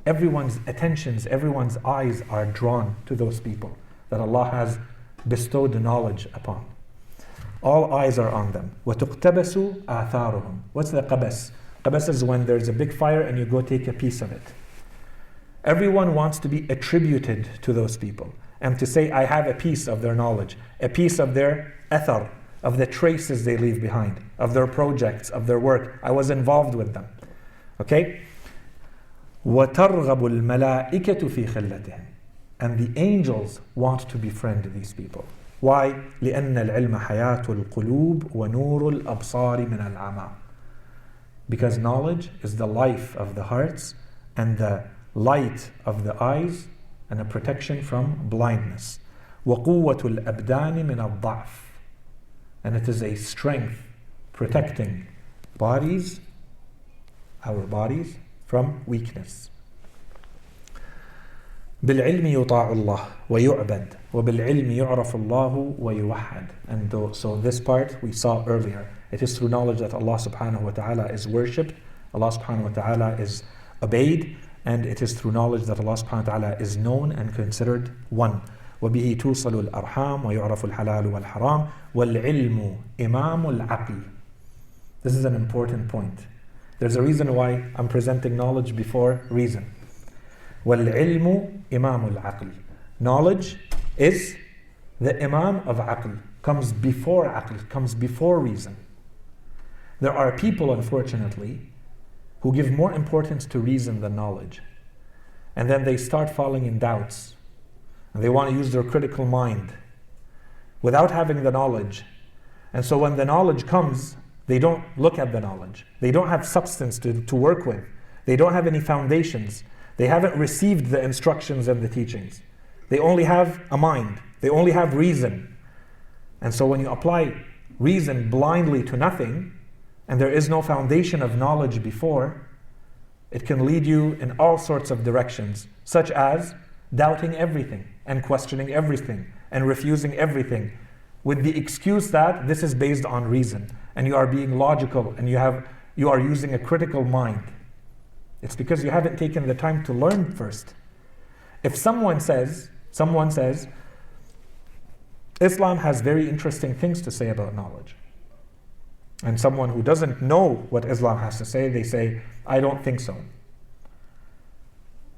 everyone's attentions, everyone's eyes are drawn to those people that Allah has bestowed the knowledge upon. All eyes are on them. وَتُقْتَبَسُ آثَارُهُمْ. What's the qabas? Qabas is when there's a big fire and you go take a piece of it. Everyone wants to be attributed to those people and to say, I have a piece of their knowledge, a piece of their athar, of the traces they leave behind, of their projects, of their work. I was involved with them. Okay? وَتَرْغَبُ الْمَلَائِكَةُ فِي خِلَّتِهِمْ. And the angels want to befriend these people. Why? لأن العلم حياة القلوب ونور الأبصار من العمى. Because knowledge is the life of the hearts and the light of the eyes and a protection from blindness. وقوة الأبدان من الضعف. And it is a strength protecting bodies, our bodies, from weakness. بالعلم يطاع الله ويعبد وبالعلم يعرف الله ويوحد. And so this part we saw earlier. It is through knowledge that Allah subhanahu wa ta'ala is worshipped, Allah subhanahu wa ta'ala is obeyed, and it is through knowledge that Allah subhanahu wa ta'ala is known and considered one. وبه توصل الأرحام ويعرف الحلال والحرام والعلم إمام العقل. This is an important point. There's a reason why I'm presenting knowledge before reason. وَالْعِلْمُ إِمَامُ الْعَقْلِ. Knowledge is the imam of aql, comes before aql, comes before reason. There are people, unfortunately, who give more importance to reason than knowledge. And then they start falling in doubts. And they want to use their critical mind without having the knowledge. And so when the knowledge comes, they don't look at the knowledge. They don't have substance to work with. They don't have any foundations. They haven't received the instructions and the teachings. They only have a mind. They only have reason. And so when you apply reason blindly to nothing, and there is no foundation of knowledge before, it can lead you in all sorts of directions, such as doubting everything and questioning everything and refusing everything with the excuse that this is based on reason and you are being logical and you are using a critical mind. It's because you haven't taken the time to learn first. If someone says, Islam has very interesting things to say about knowledge, and someone who doesn't know what Islam has to say, they say, I don't think so.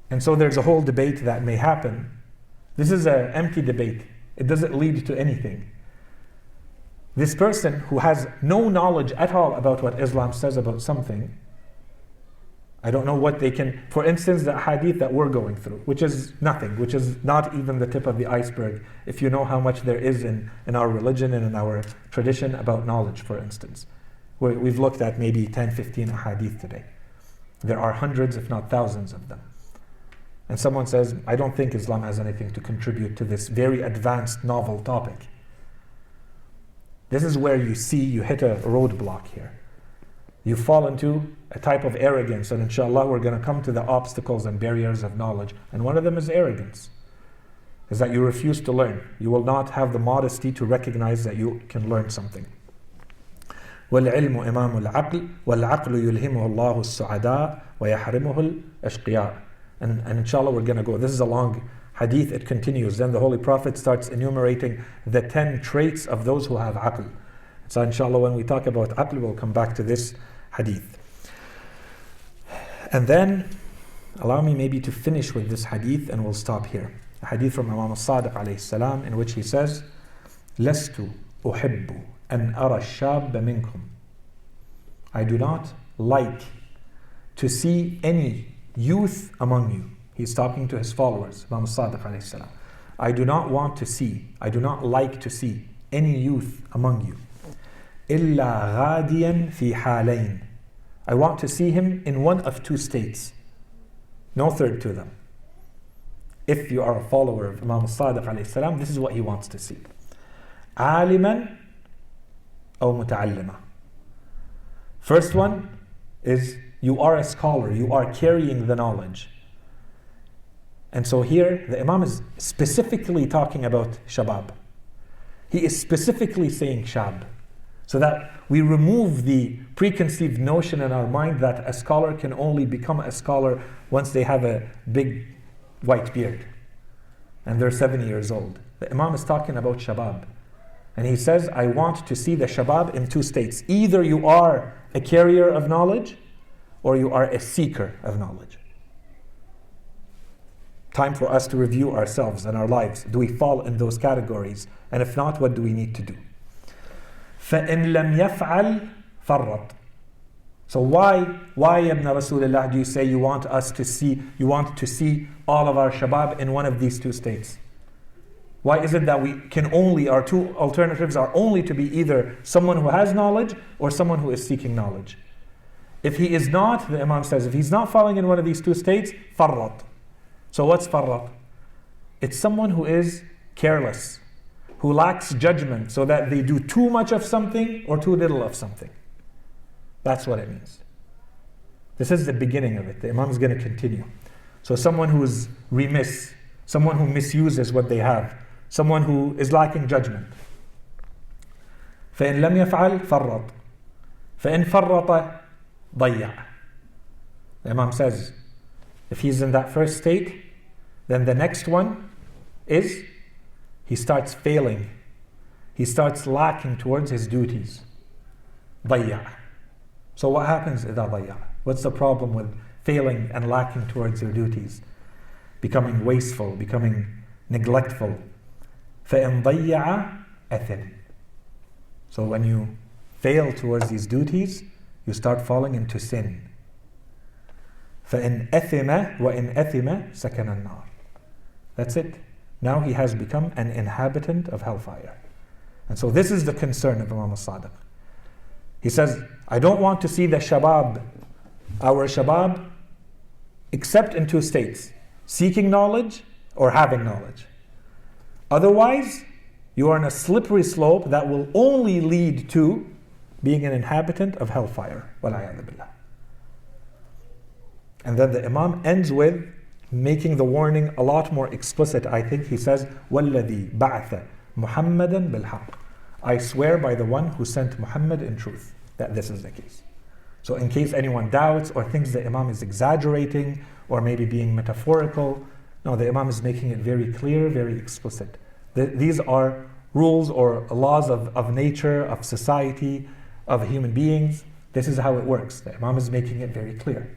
And so there's a whole debate that may happen. This is an empty debate. It doesn't lead to anything. This person who has no knowledge at all about what Islam says about something, I don't know what they can, for instance, the hadith that we're going through, which is nothing, which is not even the tip of the iceberg, if you know how much there is in our religion and in our tradition about knowledge, for instance. We've looked at maybe 10, 15 hadith today. There are hundreds, if not thousands of them. And someone says, I don't think Islam has anything to contribute to this very advanced, novel topic. This is where you hit a roadblock here. You fall into a type of arrogance, and inshallah we're going to come to the obstacles and barriers of knowledge. And one of them is arrogance, is that you refuse to learn. You will not have the modesty to recognize that you can learn something. وَالْعِلْمُ إِمَامُ الْعَقْلِ وَالْعَقْلُ يُلْهِمُهُ اللَّهُ السُّعَدَاءَ وَيَحْرِمُهُ الْأَشْقِيَاءَ. And inshallah we're going to go. This is a long hadith, it continues. Then the Holy Prophet starts enumerating the 10 traits of those who have aql. So inshallah when we talk about aql, we'll come back to this hadith. And then, allow me maybe to finish with this hadith and we'll stop here. A hadith from Imam al-Sadiq alayhi salam in which he says, لَسْتُ أُحِبُّ أَنْ أَرَى الشَّابَ مِنْكُمْ. I do not like to see any youth among you. He's talking to his followers, Imam al-Sadiq alayhi salam. I do not like to see any youth among you. إِلَّا غَادِيًا فِي حَالَيْنِ. I want to see him in one of two states. No third to them. If you are a follower of Imam al-Sadiq alayhi salam, this is what he wants to see. عَالِمًا أو متعلمة. First one is you are a scholar, you are carrying the knowledge. And so here the Imam is specifically talking about shabab. He is specifically saying shab, so that we remove the preconceived notion in our mind that a scholar can only become a scholar once they have a big white beard and they're 7 years old. The Imam is talking about shabab. And he says, I want to see the shabab in two states. Either you are a carrier of knowledge or you are a seeker of knowledge. Time for us to review ourselves and our lives. Do we fall in those categories? And if not, what do we need to do? فَإِن لَمْ يَفْعَلْ فَرَّطْ. So why Ibn Rasulullah do you say you want to see all of our shabab in one of these two states? Why is it that our two alternatives are only to be either someone who has knowledge or someone who is seeking knowledge? If he is not, the Imam says, if he's not falling in one of these two states, farrat. So what's farrat? It's someone who is careless, who lacks judgment, so that they do too much of something or too little of something. That's what it means. This is the beginning of it. The Imam is going to continue. So someone who is remiss, someone who misuses what they have, someone who is lacking judgment. فإن لم يفعل فرط فإن فرط ضيع. The Imam says, if he's in that first state, then the next one is he starts failing. He starts lacking towards his duties. ضيع. So what happens إذا ضيع? What's the problem with failing and lacking towards your duties? Becoming wasteful, becoming neglectful. فإن ضيع أثم. So when you fail towards these duties, you start falling into sin. فإن أثم وإن أثم سكن النار. That's it. Now he has become an inhabitant of hellfire. And so this is the concern of Imam al-Sadiq. He says, I don't want to see the shabab, our shabab, except in two states: seeking knowledge or having knowledge. Otherwise, you are on a slippery slope that will only lead to being an inhabitant of hellfire. وَالْعِيَاذُ بِاللَّهِ. And then the Imam ends with making the warning a lot more explicit, I think. He says, وَالَّذِي بَعْثَ مُحَمَّدًا بِالْحَقِّ. I swear by the one who sent Muhammad in truth, that this is the case. So in case anyone doubts or thinks the Imam is exaggerating or maybe being metaphorical, no, the Imam is making it very clear, very explicit. These are rules or laws of nature, of society, of human beings. This is how it works. The Imam is making it very clear.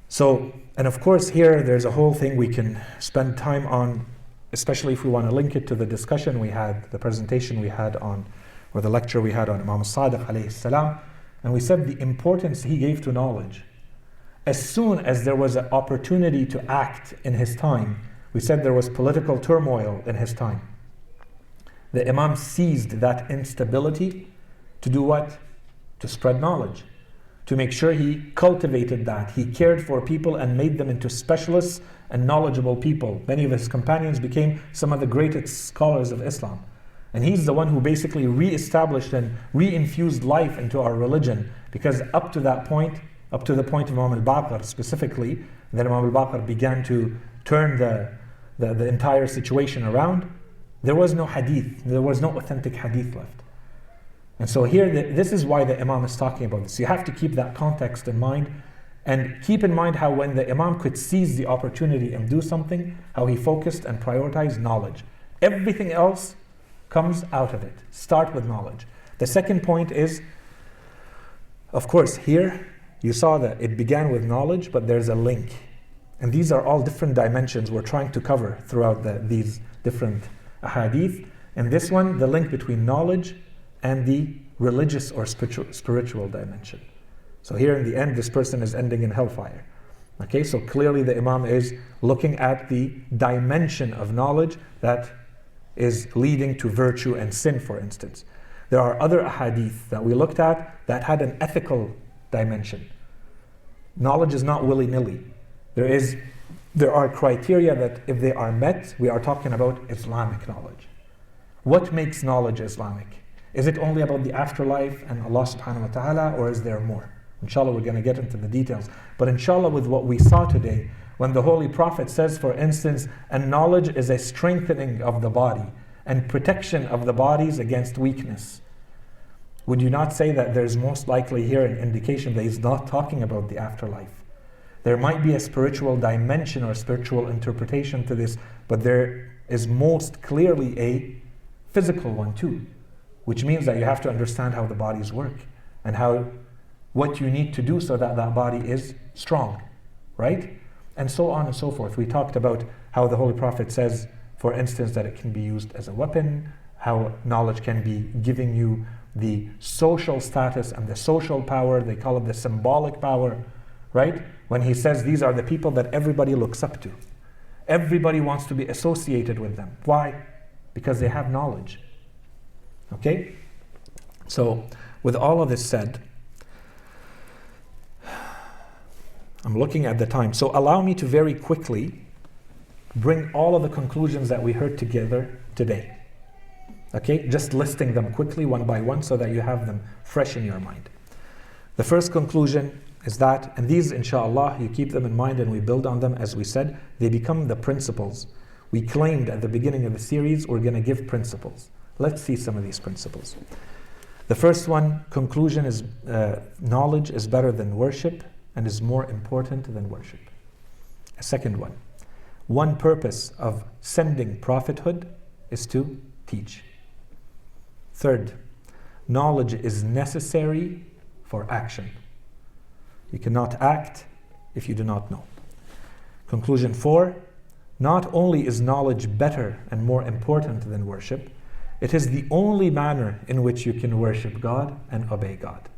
So, and of course here there's a whole thing we can spend time on, especially if we want to link it to the discussion we had, the presentation we had on, or the lecture we had on Imam al-Sadiq alayhi salam, and we said the importance he gave to knowledge. As soon as there was an opportunity to act in his time, we said there was political turmoil in his time. The Imam seized that instability to do what? To spread knowledge. To make sure he cultivated that. He cared for people and made them into specialists and knowledgeable people. Many of his companions became some of the greatest scholars of Islam. And he's the one who basically re-established and re-infused life into our religion, because up to that point, up to the point of Imam al-Baqir specifically, then Imam al-Baqir began to turn the entire situation around. There was no hadith, there was no authentic hadith left. And so here, this is why the Imam is talking about this. You have to keep that context in mind, and keep in mind how when the Imam could seize the opportunity and do something, how he focused and prioritized knowledge. Everything else comes out of it. Start with knowledge. The second point is, of course, here you saw that it began with knowledge, but there's a link. And these are all different dimensions we're trying to cover throughout these different ahadith. And this one, the link between knowledge and the religious or spiritual dimension. So here in the end, this person is ending in hellfire. Okay, so clearly the Imam is looking at the dimension of knowledge that is leading to virtue and sin, for instance. There are other ahadith that we looked at that had an ethical dimension. Knowledge is not willy-nilly. There are criteria that if they are met, we are talking about Islamic knowledge. What makes knowledge Islamic? Is it only about the afterlife and Allah subhanahu wa ta'ala, or is there more? Inshallah, we're going to get into the details. But inshallah, with what we saw today, when the Holy Prophet says, for instance, and knowledge is a strengthening of the body and protection of the bodies against weakness, would you not say that there's most likely here an indication that he's not talking about the afterlife? There might be a spiritual dimension or spiritual interpretation to this, but there is most clearly a physical one too, which means that you have to understand how the bodies work and what you need to do so that that body is strong, right? And so on and so forth. We talked about how the Holy Prophet says, for instance, that it can be used as a weapon, how knowledge can be giving you the social status and the social power. They call it the symbolic power, right? When he says these are the people that everybody looks up to. Everybody wants to be associated with them. Why? Because they have knowledge. Okay? So, with all of this said, I'm looking at the time. So allow me to very quickly bring all of the conclusions that we heard together today. Okay? Just listing them quickly one by one so that you have them fresh in your mind. The first conclusion is that, and these inshallah, you keep them in mind and we build on them as we said, they become the principles. We claimed at the beginning of the series we're going to give principles. Let's see some of these principles. The first one, conclusion is knowledge is better than worship and is more important than worship. A second one purpose of sending prophethood is to teach. Third, knowledge is necessary for action. You cannot act if you do not know. Conclusion 4, not only is knowledge better and more important than worship, it is the only manner in which you can worship God and obey God.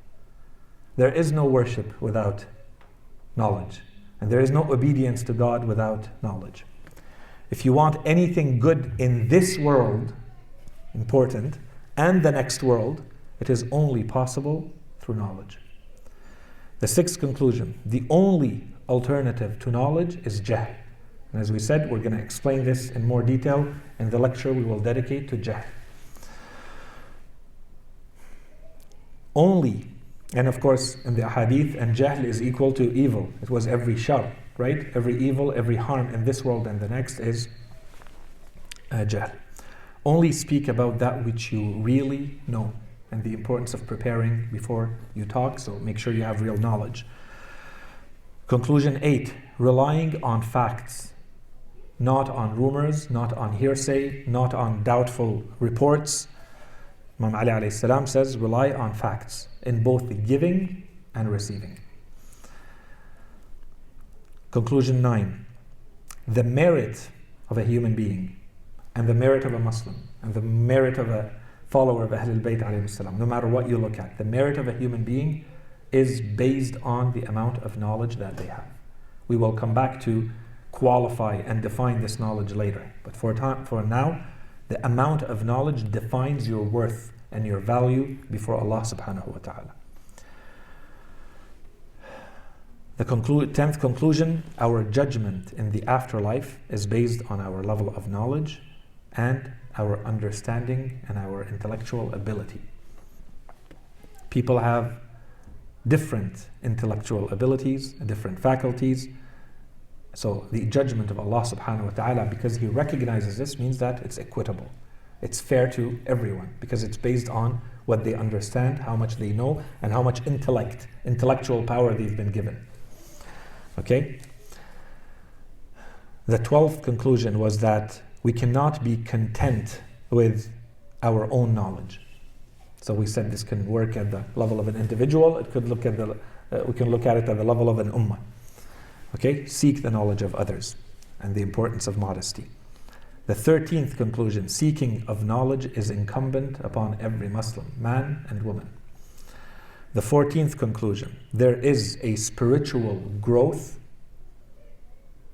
There is no worship without knowledge, and there is no obedience to God without knowledge. If you want anything good in this world, important, and the next world, it is only possible through knowledge. The sixth conclusion, the only alternative to knowledge is jahl. And as we said, we're going to explain this in more detail in the lecture we will dedicate to jahl. Only, and of course in the ahadith, and jahl is equal to evil. It was every shar, right? Every evil, every harm in this world and the next is jahl. Only speak about that which you really know, and the importance of preparing before you talk, so make sure you have real knowledge. Conclusion 8, relying on facts, not on rumors, not on hearsay, not on doubtful reports. Imam Ali alayhi salam says, rely on facts in both the giving and receiving. Conclusion 9, the merit of a human being and the merit of a Muslim and the merit of a follower of Ahlul Bayt alayhi salam, no matter what you look at, the merit of a human being is based on the amount of knowledge that they have. We will come back to qualify and define this knowledge later. But for now, the amount of knowledge defines your worth and your value before Allah subhanahu wa ta'ala. The 10th conclusion, our judgment in the afterlife is based on our level of knowledge and our understanding and our intellectual ability. People have different intellectual abilities, different faculties. So the judgment of Allah subhanahu wa ta'ala, because He recognizes this, means that it's equitable. It's fair to everyone because it's based on what they understand, how much they know, and how much intellectual power they've been given. Okay? The 12th conclusion was that we cannot be content with our own knowledge. So we said this can work at the level of an individual. It could look at we can look at it at the level of an ummah. Okay? Seek the knowledge of others and the importance of modesty. The 13th conclusion, seeking of knowledge is incumbent upon every Muslim, man and woman. The 14th conclusion, there is a spiritual growth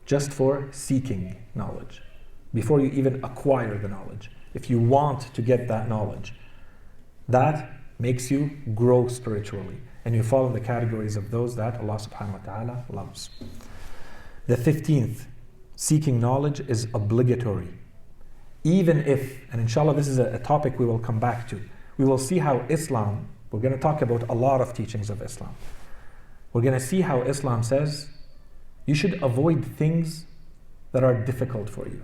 just for seeking knowledge, before you even acquire the knowledge. If you want to get that knowledge, that makes you grow spiritually, and you fall in the categories of those that Allah subhanahu wa ta'ala loves. The 15th, seeking knowledge is obligatory. Even if, and inshallah this is a topic we will come back to, we will see how Islam, we're going to talk about a lot of teachings of Islam. We're going to see how Islam says you should avoid things that are difficult for you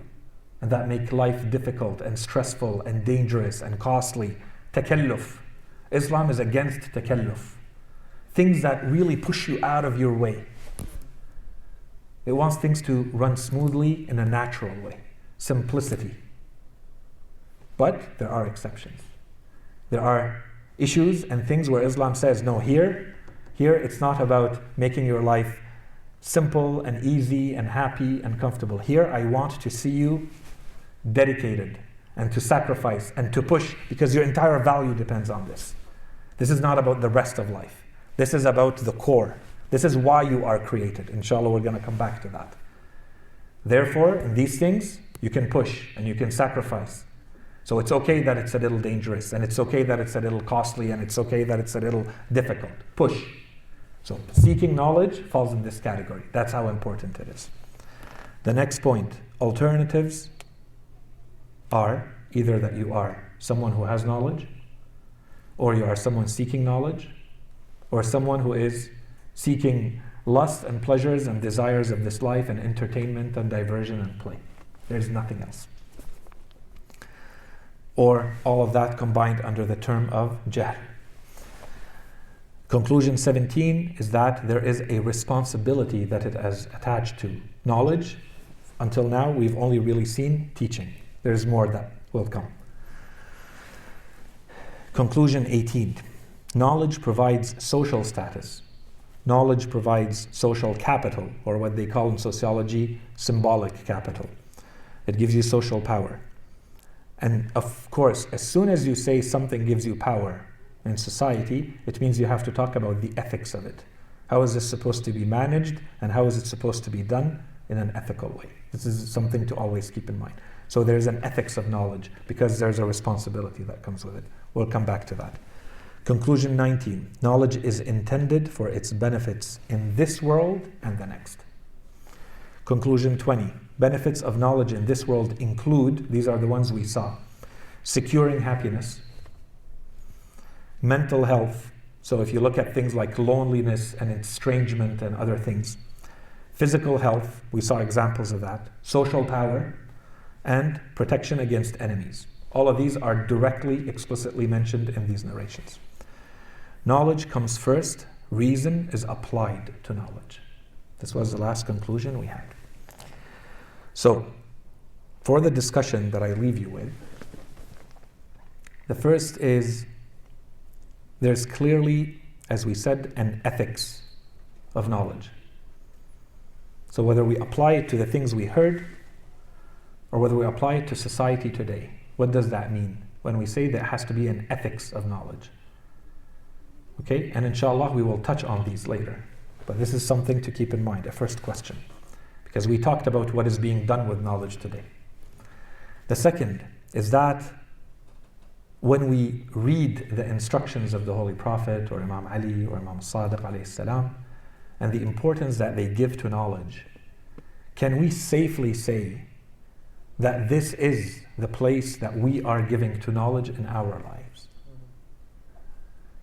and that make life difficult and stressful and dangerous and costly. Takalluf. Islam is against takalluf. Things that really push you out of your way. It wants things to run smoothly in a natural way. Simplicity. But there are exceptions. There are issues and things where Islam says, no, here it's not about making your life simple and easy and happy and comfortable. Here I want to see you dedicated and to sacrifice and to push, because your entire value depends on this. This is not about the rest of life. This is about the core. This is why you are created. Inshallah, we're going to come back to that. Therefore, in these things, you can push and you can sacrifice. So it's okay that it's a little dangerous, and it's okay that it's a little costly, and it's okay that it's a little difficult. Push. So seeking knowledge falls in this category. That's how important it is. The next point, alternatives are either that you are someone who has knowledge, or you are someone seeking knowledge, or someone who is seeking lust and pleasures and desires of this life and entertainment and diversion and play. There's nothing else. Or all of that combined under the term of jahl. Conclusion 17 is that there is a responsibility that it has attached to knowledge. Until now, we've only really seen teaching. There's more that will come. Conclusion 18. Knowledge provides social status. Knowledge provides social capital, or what they call in sociology, symbolic capital. It gives you social power. And of course, as soon as you say something gives you power in society, it means you have to talk about the ethics of it. How is this supposed to be managed, and how is it supposed to be done in an ethical way? This is something to always keep in mind. So there's an ethics of knowledge because there's a responsibility that comes with it. We'll come back to that. Conclusion 19. Knowledge is intended for its benefits in this world and the next. Conclusion 20. Benefits of knowledge in this world include, these are the ones we saw, securing happiness, mental health. So if you look at things like loneliness and estrangement and other things, physical health, we saw examples of that, social power, and protection against enemies. All of these are directly, explicitly mentioned in these narrations. Knowledge comes first, reason is applied to knowledge. This was the last conclusion we had. So, for the discussion that I leave you with, the first is, there's clearly, as we said, an ethics of knowledge. So whether we apply it to the things we heard, or whether we apply it to society today, what does that mean when we say there has to be an ethics of knowledge? Okay, and inshallah we will touch on these later. But this is something to keep in mind, a first question. Because we talked about what is being done with knowledge today. The second is that when we read the instructions of the Holy Prophet or Imam Ali or Imam Sadiq alayhi salam, and the importance that they give to knowledge, can we safely say that this is the place that we are giving to knowledge in our lives?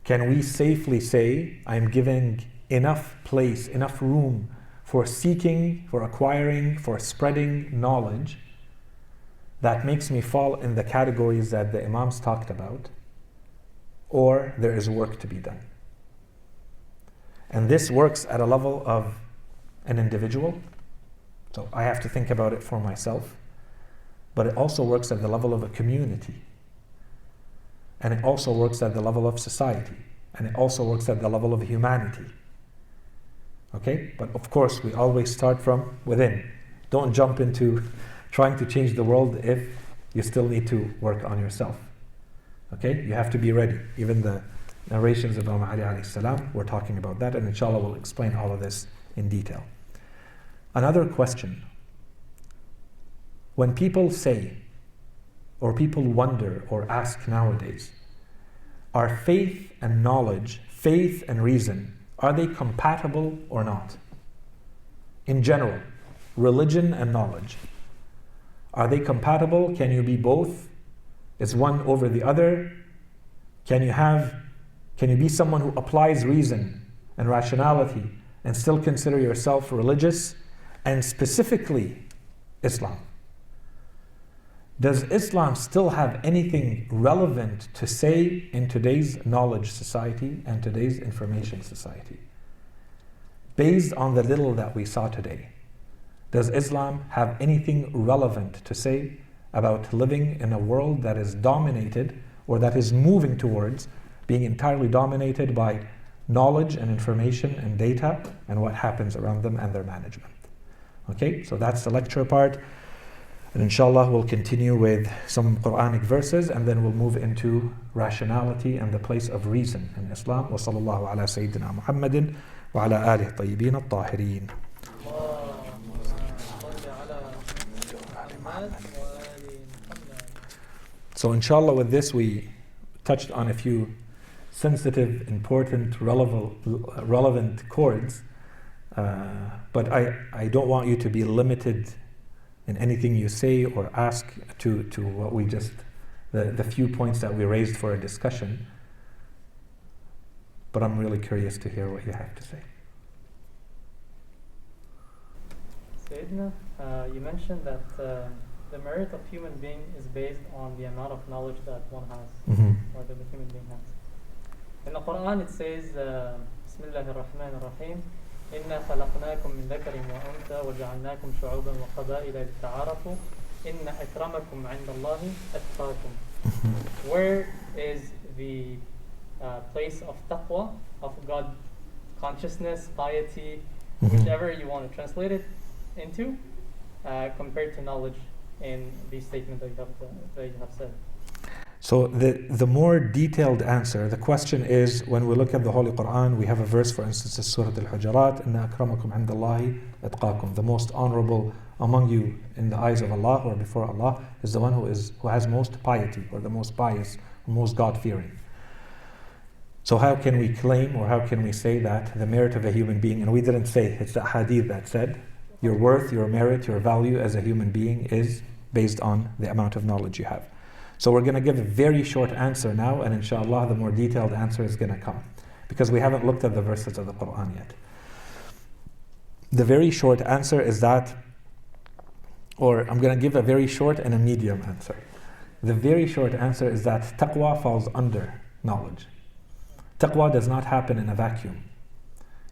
Can we safely say, I'm giving enough place, enough room for seeking, for acquiring, for spreading knowledge that makes me fall in the categories that the Imams talked about, or there is work to be done? And this works at a level of an individual, so I have to think about it for myself, but it also works at the level of a community, and it also works at the level of society, and it also works at the level of humanity. Okay? But of course, we always start from within. Don't jump into trying to change the world if you still need to work on yourself. Okay? You have to be ready. Even the narrations of Imam Ali alayhi salam, we're talking about that, and inshallah we'll explain all of this in detail. Another question. When people say, or people wonder or ask nowadays, are faith and knowledge, faith and reason, are they compatible or not? In general, religion and knowledge. Are they compatible? Can you be both? Is one over the other? Can you be someone who applies reason and rationality and still consider yourself religious? And specifically, Islam. Does Islam still have anything relevant to say in today's knowledge society and today's information society? Based on the little that we saw today, does Islam have anything relevant to say about living in a world that is dominated, or that is moving towards being entirely dominated by knowledge and information and data and what happens around them and their management? Okay, so that's the lecture part. And inshallah we'll continue with some Quranic verses, and then we'll move into rationality and the place of reason in Islam. Wa sallallahu ala Sayyidina Muhammadin wa ala alihi tayyibin at-tahirin. So inshallah with this we touched on a few sensitive, important, relevant chords, but I don't want you to be limited in anything you say or ask to what we just, the few points that we raised for a discussion. But I'm really curious to hear what you have to say. Sayyidina, you mentioned that the merit of human being is based on the amount of knowledge that one has, or that the human being has. In the Quran it says, Bismillahir Rahmanir Rahim, إِنَّا خَلَقْنَاكُم مِّن ذَكَرٍ وَأُنثَىٰ وَجَعَلْنَاكُمْ شُعُوبًا وَقَبَائِلَ لِتَعَارَفُوا إِنَّ أَكْرَمَكُمْ عِندَ اللَّهِ أَتْقَاكُمْ. Where is the place of taqwa, of God consciousness, piety, whichever you want to translate it into, compared to knowledge in the statement that you have said? So the more detailed answer, the question is, when we look at the Holy Quran, we have a verse, for instance, in Surah Al-Hujurat, إِنَّ أَكْرَمَكُمْ عِنْدَ اللَّهِ أَتْقَاكُمْ. The most honorable among you in the eyes of Allah, or before Allah, is the one who has most piety, or the most pious, most God-fearing. So how can we claim, or how can we say that the merit of a human being, and we didn't say, it's the hadith that said, your worth, your merit, your value as a human being is based on the amount of knowledge you have. So we're going to give a very short answer now, and inshallah the more detailed answer is going to come, because we haven't looked at the verses of the Quran yet. The very short answer is that, or I'm going to give a very short and a medium answer. The very short answer is that taqwa falls under knowledge. Taqwa does not happen in a vacuum.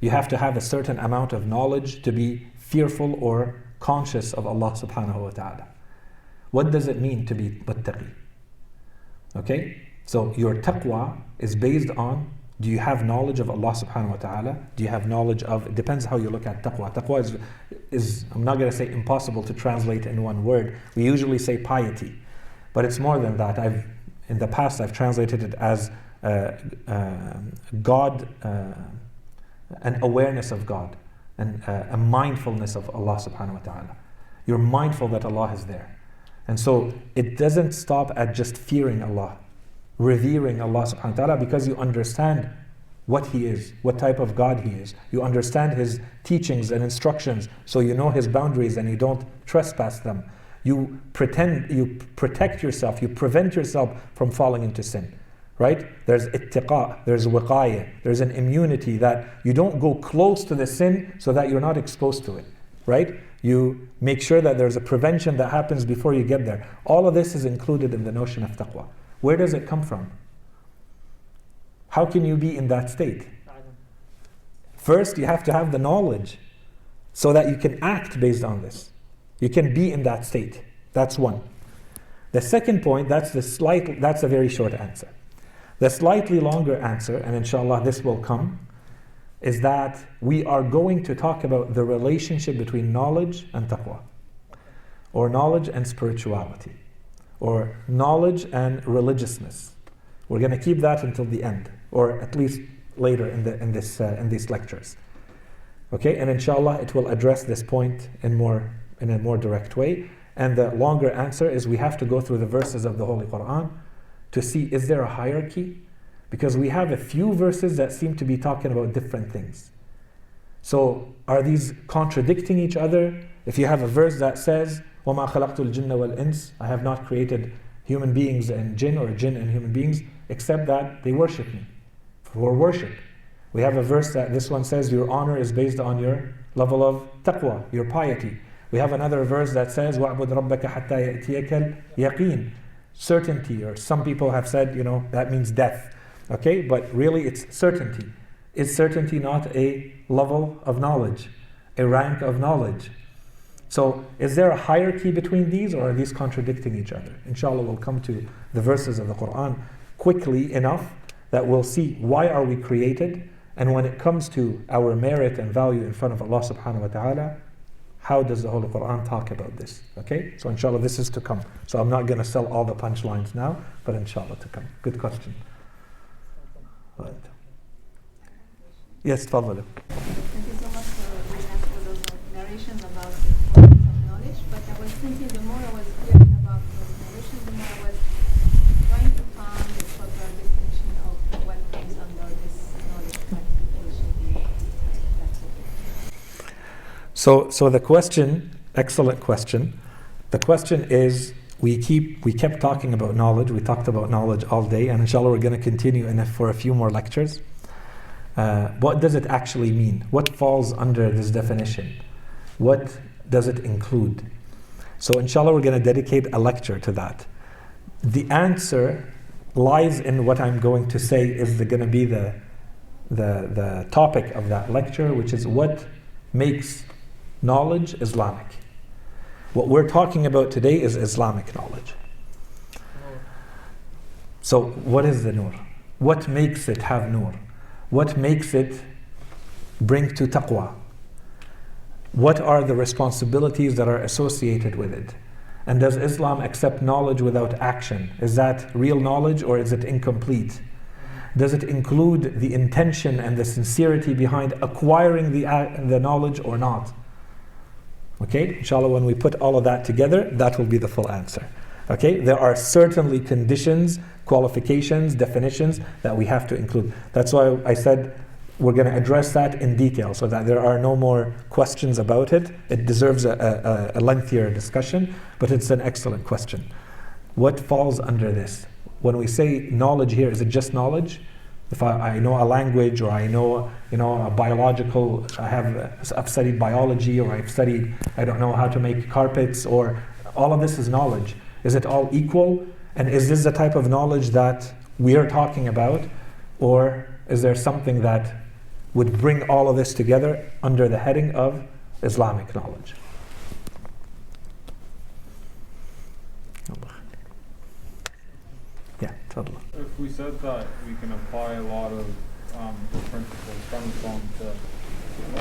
You have to have a certain amount of knowledge to be fearful or conscious of Allah subhanahu wa ta'ala. What does it mean to be muttaqi? Okay, so your taqwa is based on, do you have knowledge of Allah subhanahu wa ta'ala? Do you have knowledge of, it depends how you look at taqwa. Taqwa is I'm not going to say impossible to translate in one word. We usually say piety, but it's more than that. In the past I've translated it as God, an awareness of God, and a mindfulness of Allah subhanahu wa ta'ala. You're mindful that Allah is there. And so it doesn't stop at just fearing Allah, revering Allah subhanahu wa ta'ala, because you understand what He is, what type of God He is. You understand His teachings and instructions, so you know His boundaries and you don't trespass them. you protect yourself, you prevent yourself from falling into sin, right? There's ittiqa, there's wiqaya, there's an immunity that you don't go close to the sin so that you're not exposed to it, right? You make sure that there's a prevention that happens before you get there. All of this is included in the notion of taqwa. Where does it come from? How can you be in that state? First, you have to have the knowledge so that you can act based on this. You can be in that state. That's one. The second point, that's a very short answer. The slightly longer answer, and inshallah this will come, is that we are going to talk about the relationship between knowledge and taqwa, or knowledge and spirituality, or knowledge and religiousness. We're going to keep that until the end, or at least later in these lectures. Okay, and inshallah it will address this point in a more direct way. And the longer answer is we have to go through the verses of the Holy Quran to see, is there a hierarchy? Because we have a few verses that seem to be talking about different things. So are these contradicting each other? If you have a verse that says, وَمَا خَلَقْتُ الْجِنَّ وَالْإِنسِ, I have not created human beings and jinn, or jinn and human beings, except that they worship me. For worship. We have a verse that this one says your honor is based on your level of taqwa, your piety. We have another verse that says وَعْبُدْ رَبَّكَ حَتَّى يَأْتِيَكَ الْيَقِينَ, certainty, or some people have said, that means death. Okay, but really it's certainty. Is certainty not a level of knowledge, a rank of knowledge? So is there a hierarchy between these, or are these contradicting each other? Inshallah we'll come to the verses of the Quran quickly enough that we'll see why are we created, and when it comes to our merit and value in front of Allah subhanahu wa ta'ala, how does the Holy Quran talk about this? Okay, so inshallah this is to come. So I'm not going to sell all the punchlines now, but inshallah to come. Good question. Right. Yes, tafadhali. Thank you so much for bringing us all those narrations about the importance of knowledge. But I was thinking, the more I was hearing about those narrations, the more I was trying to find the proper definition of what comes under this knowledge practication. So the question, excellent question. The question is, we kept talking about knowledge. We talked about knowledge all day, and inshallah we're going to continue for a few more lectures. What does it actually mean? What falls under this definition? What does it include? So inshallah we're going to dedicate a lecture to that. The answer lies in what I'm going to say is going to be the topic of that lecture, which is what makes knowledge Islamic. What we're talking about today is Islamic knowledge. So what is the nur? What makes it have nur? What makes it bring to taqwa? What are the responsibilities that are associated with it? And does Islam accept knowledge without action? Is that real knowledge, or is it incomplete? Does it include the intention and the sincerity behind acquiring the knowledge or not? Okay, inshallah when we put all of that together, that will be the full answer. Okay, there are certainly conditions, qualifications, definitions that we have to include. That's why I said we're going to address that in detail so that there are no more questions about it. It deserves a lengthier discussion, but it's an excellent question. What falls under this? When we say knowledge here, is it just knowledge? If I know a language, or I know a biological, I've studied biology, or I've studied, I don't know how to make carpets, or all of this is knowledge. Is it all equal? And is this the type of knowledge that we are talking about? Or is there something that would bring all of this together under the heading of Islamic knowledge? Yeah, totally. If we said that we can apply a lot of the principles from Islam to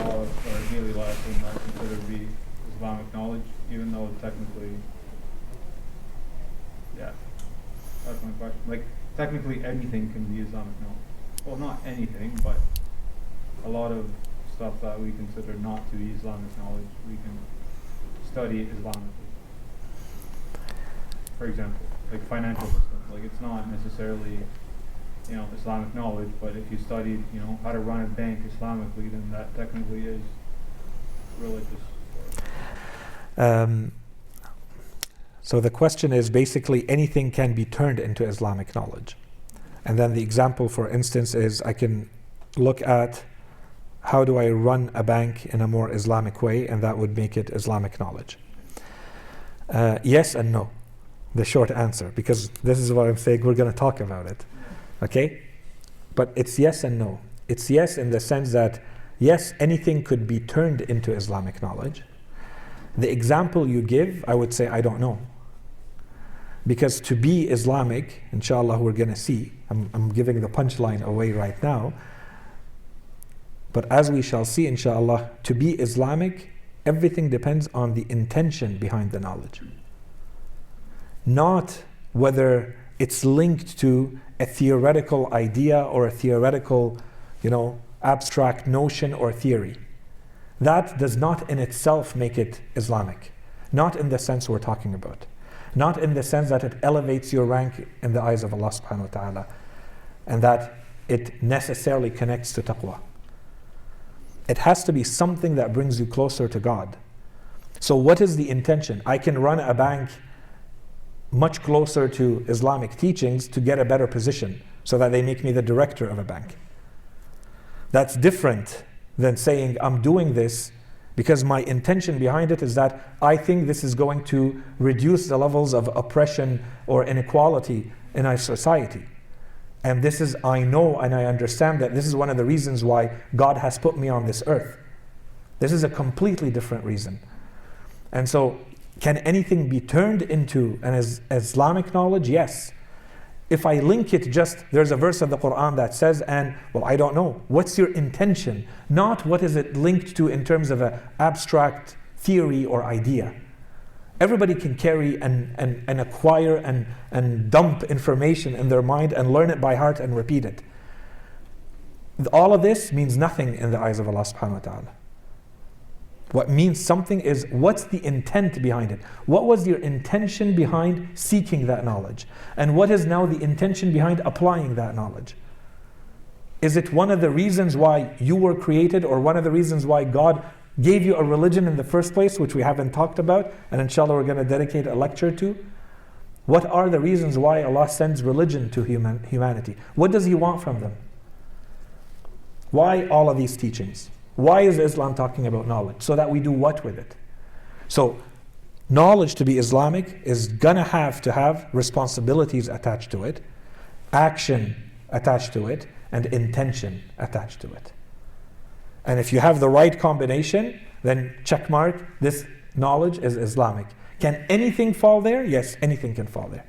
our daily life, and that considered to be Islamic knowledge, even though technically, yeah, that's my question. Like, technically anything can be Islamic knowledge. Well, not anything, but a lot of stuff that we consider not to be Islamic knowledge, we can study Islamically. For example, like financial system. Like, it's not necessarily, Islamic knowledge, but if you studied, how to run a bank Islamically, then that technically is religious. So the question is basically anything can be turned into Islamic knowledge. And then the example, for instance, is I can look at how do I run a bank in a more Islamic way, and that would make it Islamic knowledge. Yes and no, the short answer, because this is what I'm saying, we're going to talk about it. Okay? But it's yes and no. It's yes in the sense that, yes, anything could be turned into Islamic knowledge. The example you give, I would say, I don't know. Because to be Islamic, inshallah, we're going to see. I'm giving the punchline away right now. But as we shall see, inshallah, to be Islamic, everything depends on the intention behind the knowledge. Not whether it's linked to a theoretical idea or a theoretical, abstract notion or theory. That does not in itself make it Islamic. Not in the sense we're talking about. Not in the sense that it elevates your rank in the eyes of Allah subhanahu wa ta'ala, and that it necessarily connects to taqwa. It has to be something that brings you closer to God. So what is the intention? I can run a bank much closer to Islamic teachings to get a better position, so that they make me the director of a bank. That's different than saying I'm doing this because my intention behind it is that I think this is going to reduce the levels of oppression or inequality in our society. And this is, I know and I understand that this is one of the reasons why God has put me on this earth. This is a completely different reason. And so, can anything be turned into an Islamic knowledge? Yes. If I link it there's a verse of the Quran that says, I don't know. What's your intention? Not what is it linked to in terms of an abstract theory or idea. Everybody can carry and acquire and dump information in their mind and learn it by heart and repeat it. All of this means nothing in the eyes of Allah subhanahu wa ta'ala. What means something is, what's the intent behind it? What was your intention behind seeking that knowledge? And what is now the intention behind applying that knowledge? Is it one of the reasons why you were created, or one of the reasons why God gave you a religion in the first place, which we haven't talked about, and inshallah we're going to dedicate a lecture to? What are the reasons why Allah sends religion to humanity? What does He want from them? Why all of these teachings? Why is Islam talking about knowledge? So that we do what with it? So, knowledge to be Islamic is gonna have to have responsibilities attached to it, action attached to it, and intention attached to it. And if you have the right combination, then check mark, this knowledge is Islamic. Can anything fall there? Yes, anything can fall there,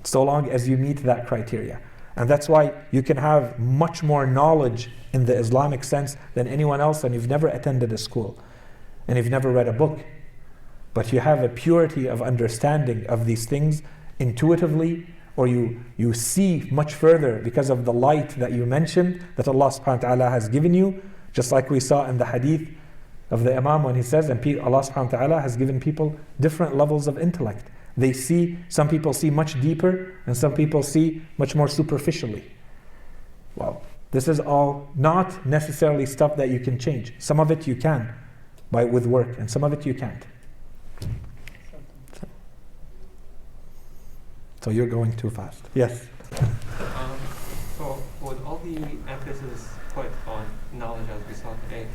so long as you meet that criteria. And that's why you can have much more knowledge in the Islamic sense than anyone else, and you've never attended a school, and you've never read a book. But you have a purity of understanding of these things intuitively, or you see much further because of the light that you mentioned that Allah subhanahu wa ta'ala has given you, just like we saw in the hadith of the Imam when he says, and Allah subhanahu wa ta'ala has given people different levels of intellect. They see, some people see much deeper, and some people see much more superficially. Well, this is all not necessarily stuff that you can change. Some of it you can, with work, and some of it you can't. So you're going too fast. Yes? So with all the emphasis put on knowledge as we saw today,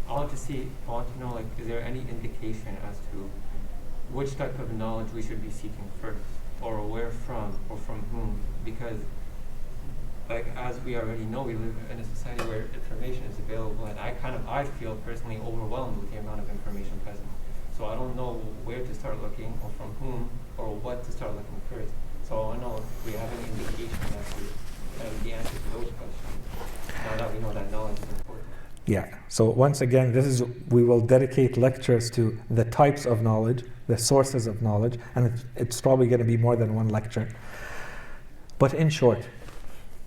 I want to know, is there any indication as to which type of knowledge we should be seeking first, or where from, or from whom? Because, as we already know, we live in a society where information is available, and I feel personally overwhelmed with the amount of information present. So I don't know where to start looking, or from whom, or what to start looking first. So I want to know if we have any indication as to the answer to those questions, now that we know that knowledge is important. Yeah, so once again, we will dedicate lectures to the types of knowledge, the sources of knowledge, and it's probably going to be more than one lecture. But in short,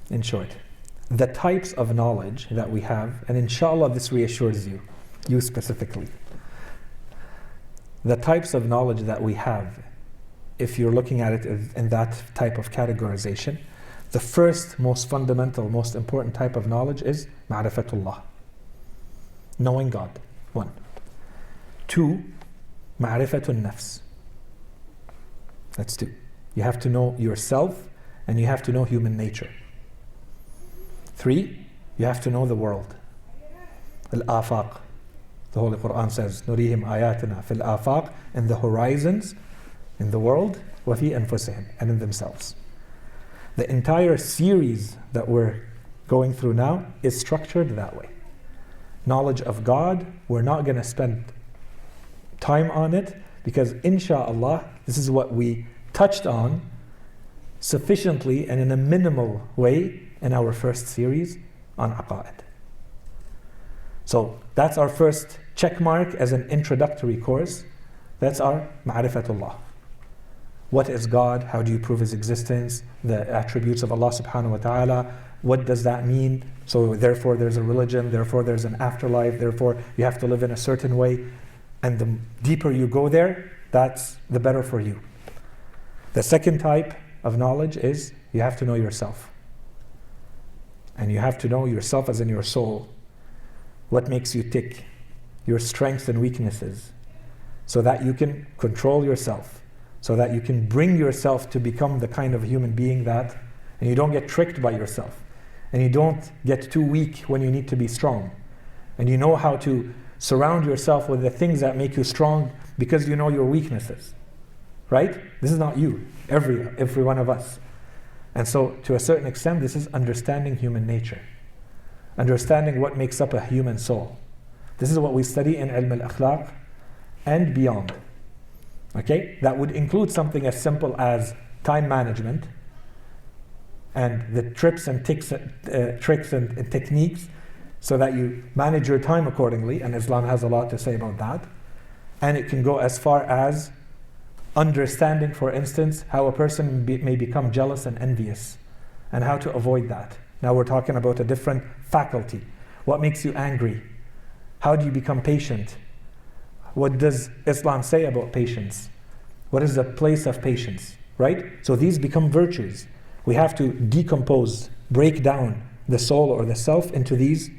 the types of knowledge that we have, and inshallah this reassures you specifically, the types of knowledge that we have, if you're looking at it in that type of categorization, the first, most fundamental, most important type of knowledge is ma'rifatullah. Knowing God, 1. 2, ma'rifatun nafs, That's 2. You have to know yourself, and you have to know human nature. 3, you have to know the world. Al-afaq. The Holy Quran says, نُرِيهِمْ آيَاتِنَا فِي الْآفَاقِ, in the horizons, in the world, وَفِي أَنفُسِهِمْ, and in themselves. The entire series that we're going through now is structured that way. Knowledge of God, we're not going to spend time on it, because insha'Allah, this is what we touched on sufficiently and in a minimal way in our first series on aqa'id. So that's our first check mark as an introductory course. That's our ma'rifatullah. What is God? How do you prove His existence? The attributes of Allah subhanahu wa ta'ala. What does that mean? So therefore there's a religion, therefore there's an afterlife, therefore you have to live in a certain way. And the deeper you go there, that's the better for you. The second type of knowledge is you have to know yourself. And you have to know yourself as in your soul. What makes you tick, your strengths and weaknesses, so that you can control yourself, so that you can bring yourself to become the kind of human being that, and you don't get tricked by yourself, and you don't get too weak when you need to be strong, and you know how to surround yourself with the things that make you strong because you know your weaknesses, right? This is not you, every one of us. And so to a certain extent, this is understanding human nature, understanding what makes up a human soul. This is what we study in ilm al-akhlaq and beyond. Okay? That would include something as simple as time management and the tricks and techniques so that you manage your time accordingly, and Islam has a lot to say about that. And it can go as far as understanding, for instance, how a person may become jealous and envious, and how to avoid that. Now we're talking about a different faculty. What makes you angry? How do you become patient? What does Islam say about patience? What is the place of patience, right? So these become virtues. We have to decompose, break down the soul or the self into these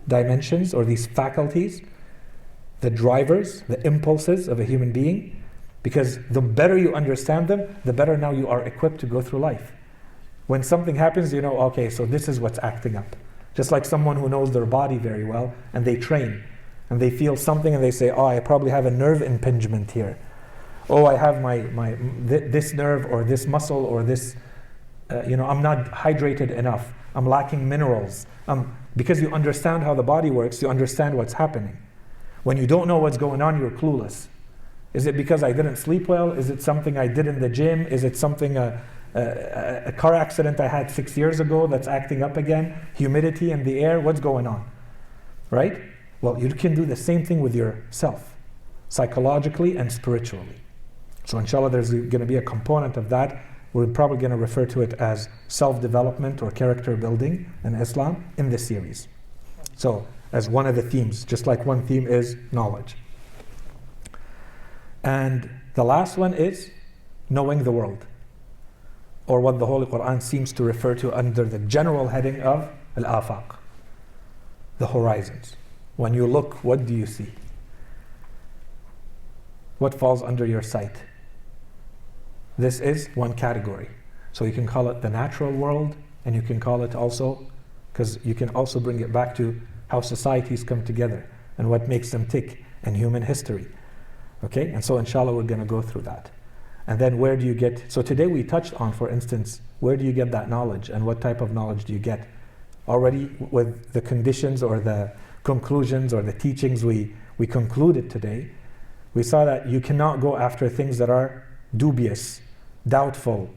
dimensions or these faculties, the drivers, the impulses of a human being, because the better you understand them, the better now you are equipped to go through life. When something happens, you know, okay, so this is what's acting up. Just like someone who knows their body very well and they train and they feel something and they say, oh, I probably have a nerve impingement here. Oh, I have this nerve or this muscle or this, I'm not hydrated enough. I'm lacking minerals. Because you understand how the body works, you understand what's happening. When you don't know what's going on, you're clueless. Is it because I didn't sleep well? Is it something I did in the gym? Is it something, a car accident I had 6 years ago that's acting up again? Humidity in the air? What's going on? Right? Well, you can do the same thing with yourself, psychologically and spiritually. So inshallah, there's going to be a component of that. We're probably going to refer to it as self-development or character building in Islam in this series. So, as one of the themes, just like one theme is knowledge. And the last one is knowing the world, or what the Holy Quran seems to refer to under the general heading of al-afaq, the horizons. When you look, what do you see? What falls under your sight? This is one category. So you can call it the natural world, and you can call it also, because you can also bring it back to how societies come together and what makes them tick in human history. Okay, and so inshallah we're going to go through that. And then where do you get, so today we touched on, for instance, where do you get that knowledge and what type of knowledge do you get? Already with the conditions or the conclusions or the teachings we concluded today, we saw that you cannot go after things that are dubious, doubtful,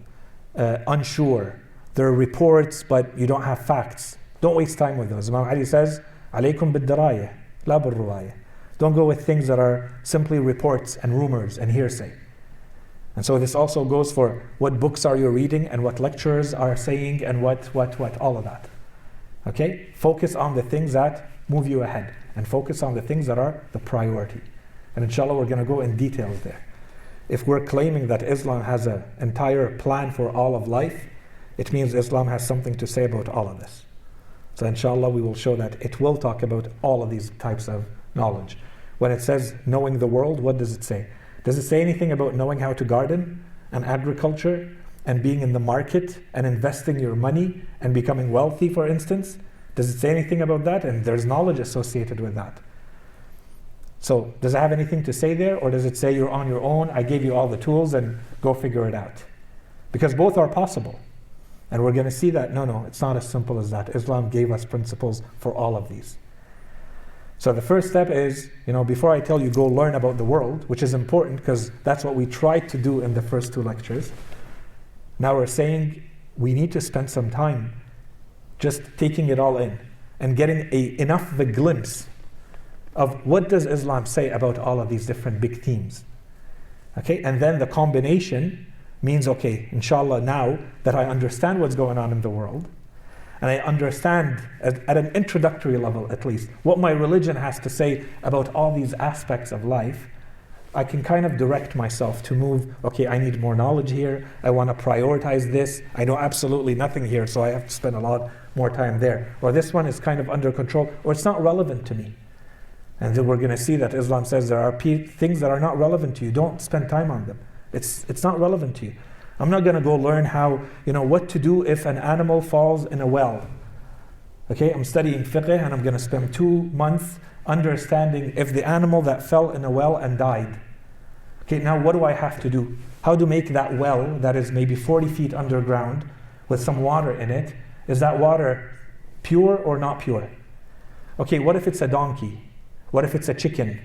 unsure. There are reports, but you don't have facts. Don't waste time with those. Imam Ali says, "Alaykum bid-dirayah, la bil-ruwayah." Don't go with things that are simply reports and rumors and hearsay. And so this also goes for what books are you reading and what lecturers are saying and what, all of that. Okay? Focus on the things that move you ahead and focus on the things that are the priority. And inshallah we're going to go in details there. If we're claiming that Islam has an entire plan for all of life, it means Islam has something to say about all of this. So inshallah we will show that it will talk about all of these types of knowledge. When it says knowing the world, what does it say? Does it say anything about knowing how to garden? and agriculture and being in the market and investing your money and becoming wealthy, for instance? Does it say anything about that? And there's knowledge associated with that. So does it have anything to say there, or does it say you're on your own, I gave you all the tools and go figure it out? Because both are possible. And we're going to see that, no, it's not as simple as that. Islam gave us principles for all of these. So the first step is, before I tell you go learn about the world, which is important because that's what we tried to do in the first 2 lectures. Now we're saying we need to spend some time just taking it all in and getting enough of a glimpse of what does Islam say about all of these different big themes. Okay, and then the combination means, okay, inshallah, now that I understand what's going on in the world, and I understand at an introductory level at least what my religion has to say about all these aspects of life, I can kind of direct myself to move, okay, I need more knowledge here, I want to prioritize this, I know absolutely nothing here, so I have to spend a lot more time there. Or this one is kind of under control, or it's not relevant to me. And then we're going to see that Islam says there are things that are not relevant to you, don't spend time on them. It's not relevant to you. I'm not going to go learn how, what to do if an animal falls in a well. Okay, I'm studying fiqh and I'm going to spend 2 months understanding if the animal that fell in a well and died. Okay, now what do I have to do? How to make that well that is maybe 40 feet underground with some water in it, is that water pure or not pure? Okay, what if it's a donkey? What if it's a chicken?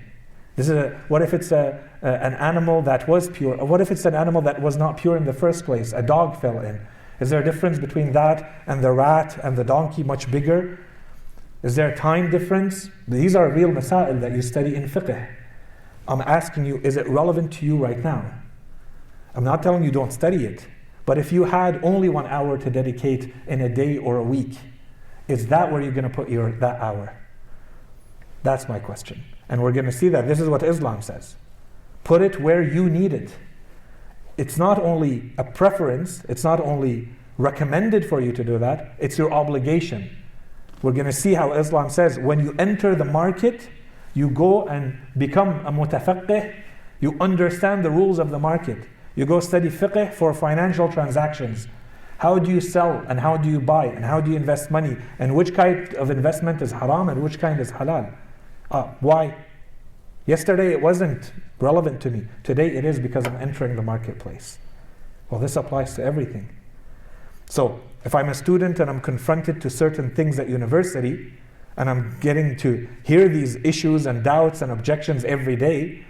What if it's an animal that was pure? Or what if it's an animal that was not pure in the first place? A dog fell in. Is there a difference between that and the rat and the donkey much bigger? Is there a time difference? These are real masail that you study in fiqh. I'm asking you, is it relevant to you right now? I'm not telling you don't study it. But if you had only 1 hour to dedicate in a day or a week, is that where you're going to put that hour? That's my question. And we're going to see that this is what Islam says. Put it where you need it. It's not only a preference, it's not only recommended for you to do that, it's your obligation. We're going to see how Islam says when you enter the market, you go and become a mutafaqqih, you understand the rules of the market. You go study fiqh for financial transactions. How do you sell and how do you buy and how do you invest money and which kind of investment is haram and which kind is halal? Why? Yesterday it wasn't relevant to me. Today it is because I'm entering the marketplace. Well, this applies to everything. So if I'm a student and I'm confronted to certain things at university and I'm getting to hear these issues and doubts and objections every day,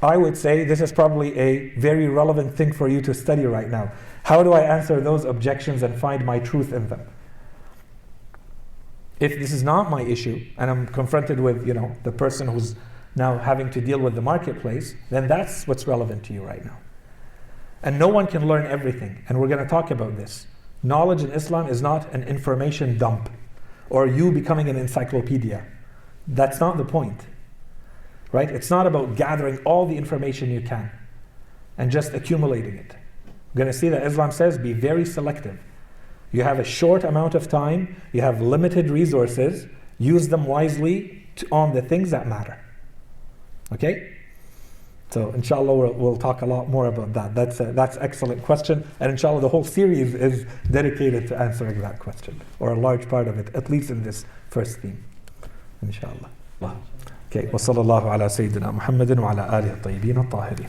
I would say this is probably a very relevant thing for you to study right now. How do I answer those objections and find my truth in them? If this is not my issue, and I'm confronted with, the person who's now having to deal with the marketplace, then that's what's relevant to you right now. And no one can learn everything, and we're going to talk about this. Knowledge in Islam is not an information dump, or you becoming an encyclopedia. That's not the point. Right? It's not about gathering all the information you can and just accumulating it. We're going to see that Islam says be very selective. You have a short amount of time, you have limited resources, use them wisely on the things that matter. Okay? So inshallah we'll talk a lot more about that. That's an excellent question, and inshallah the whole series is dedicated to answering that question, or a large part of it, at least in this first theme. Inshallah. Okay, wa sallallahu ala Sayyidina Muhammadin wa ala alihi at-tayyibin at-tahirin.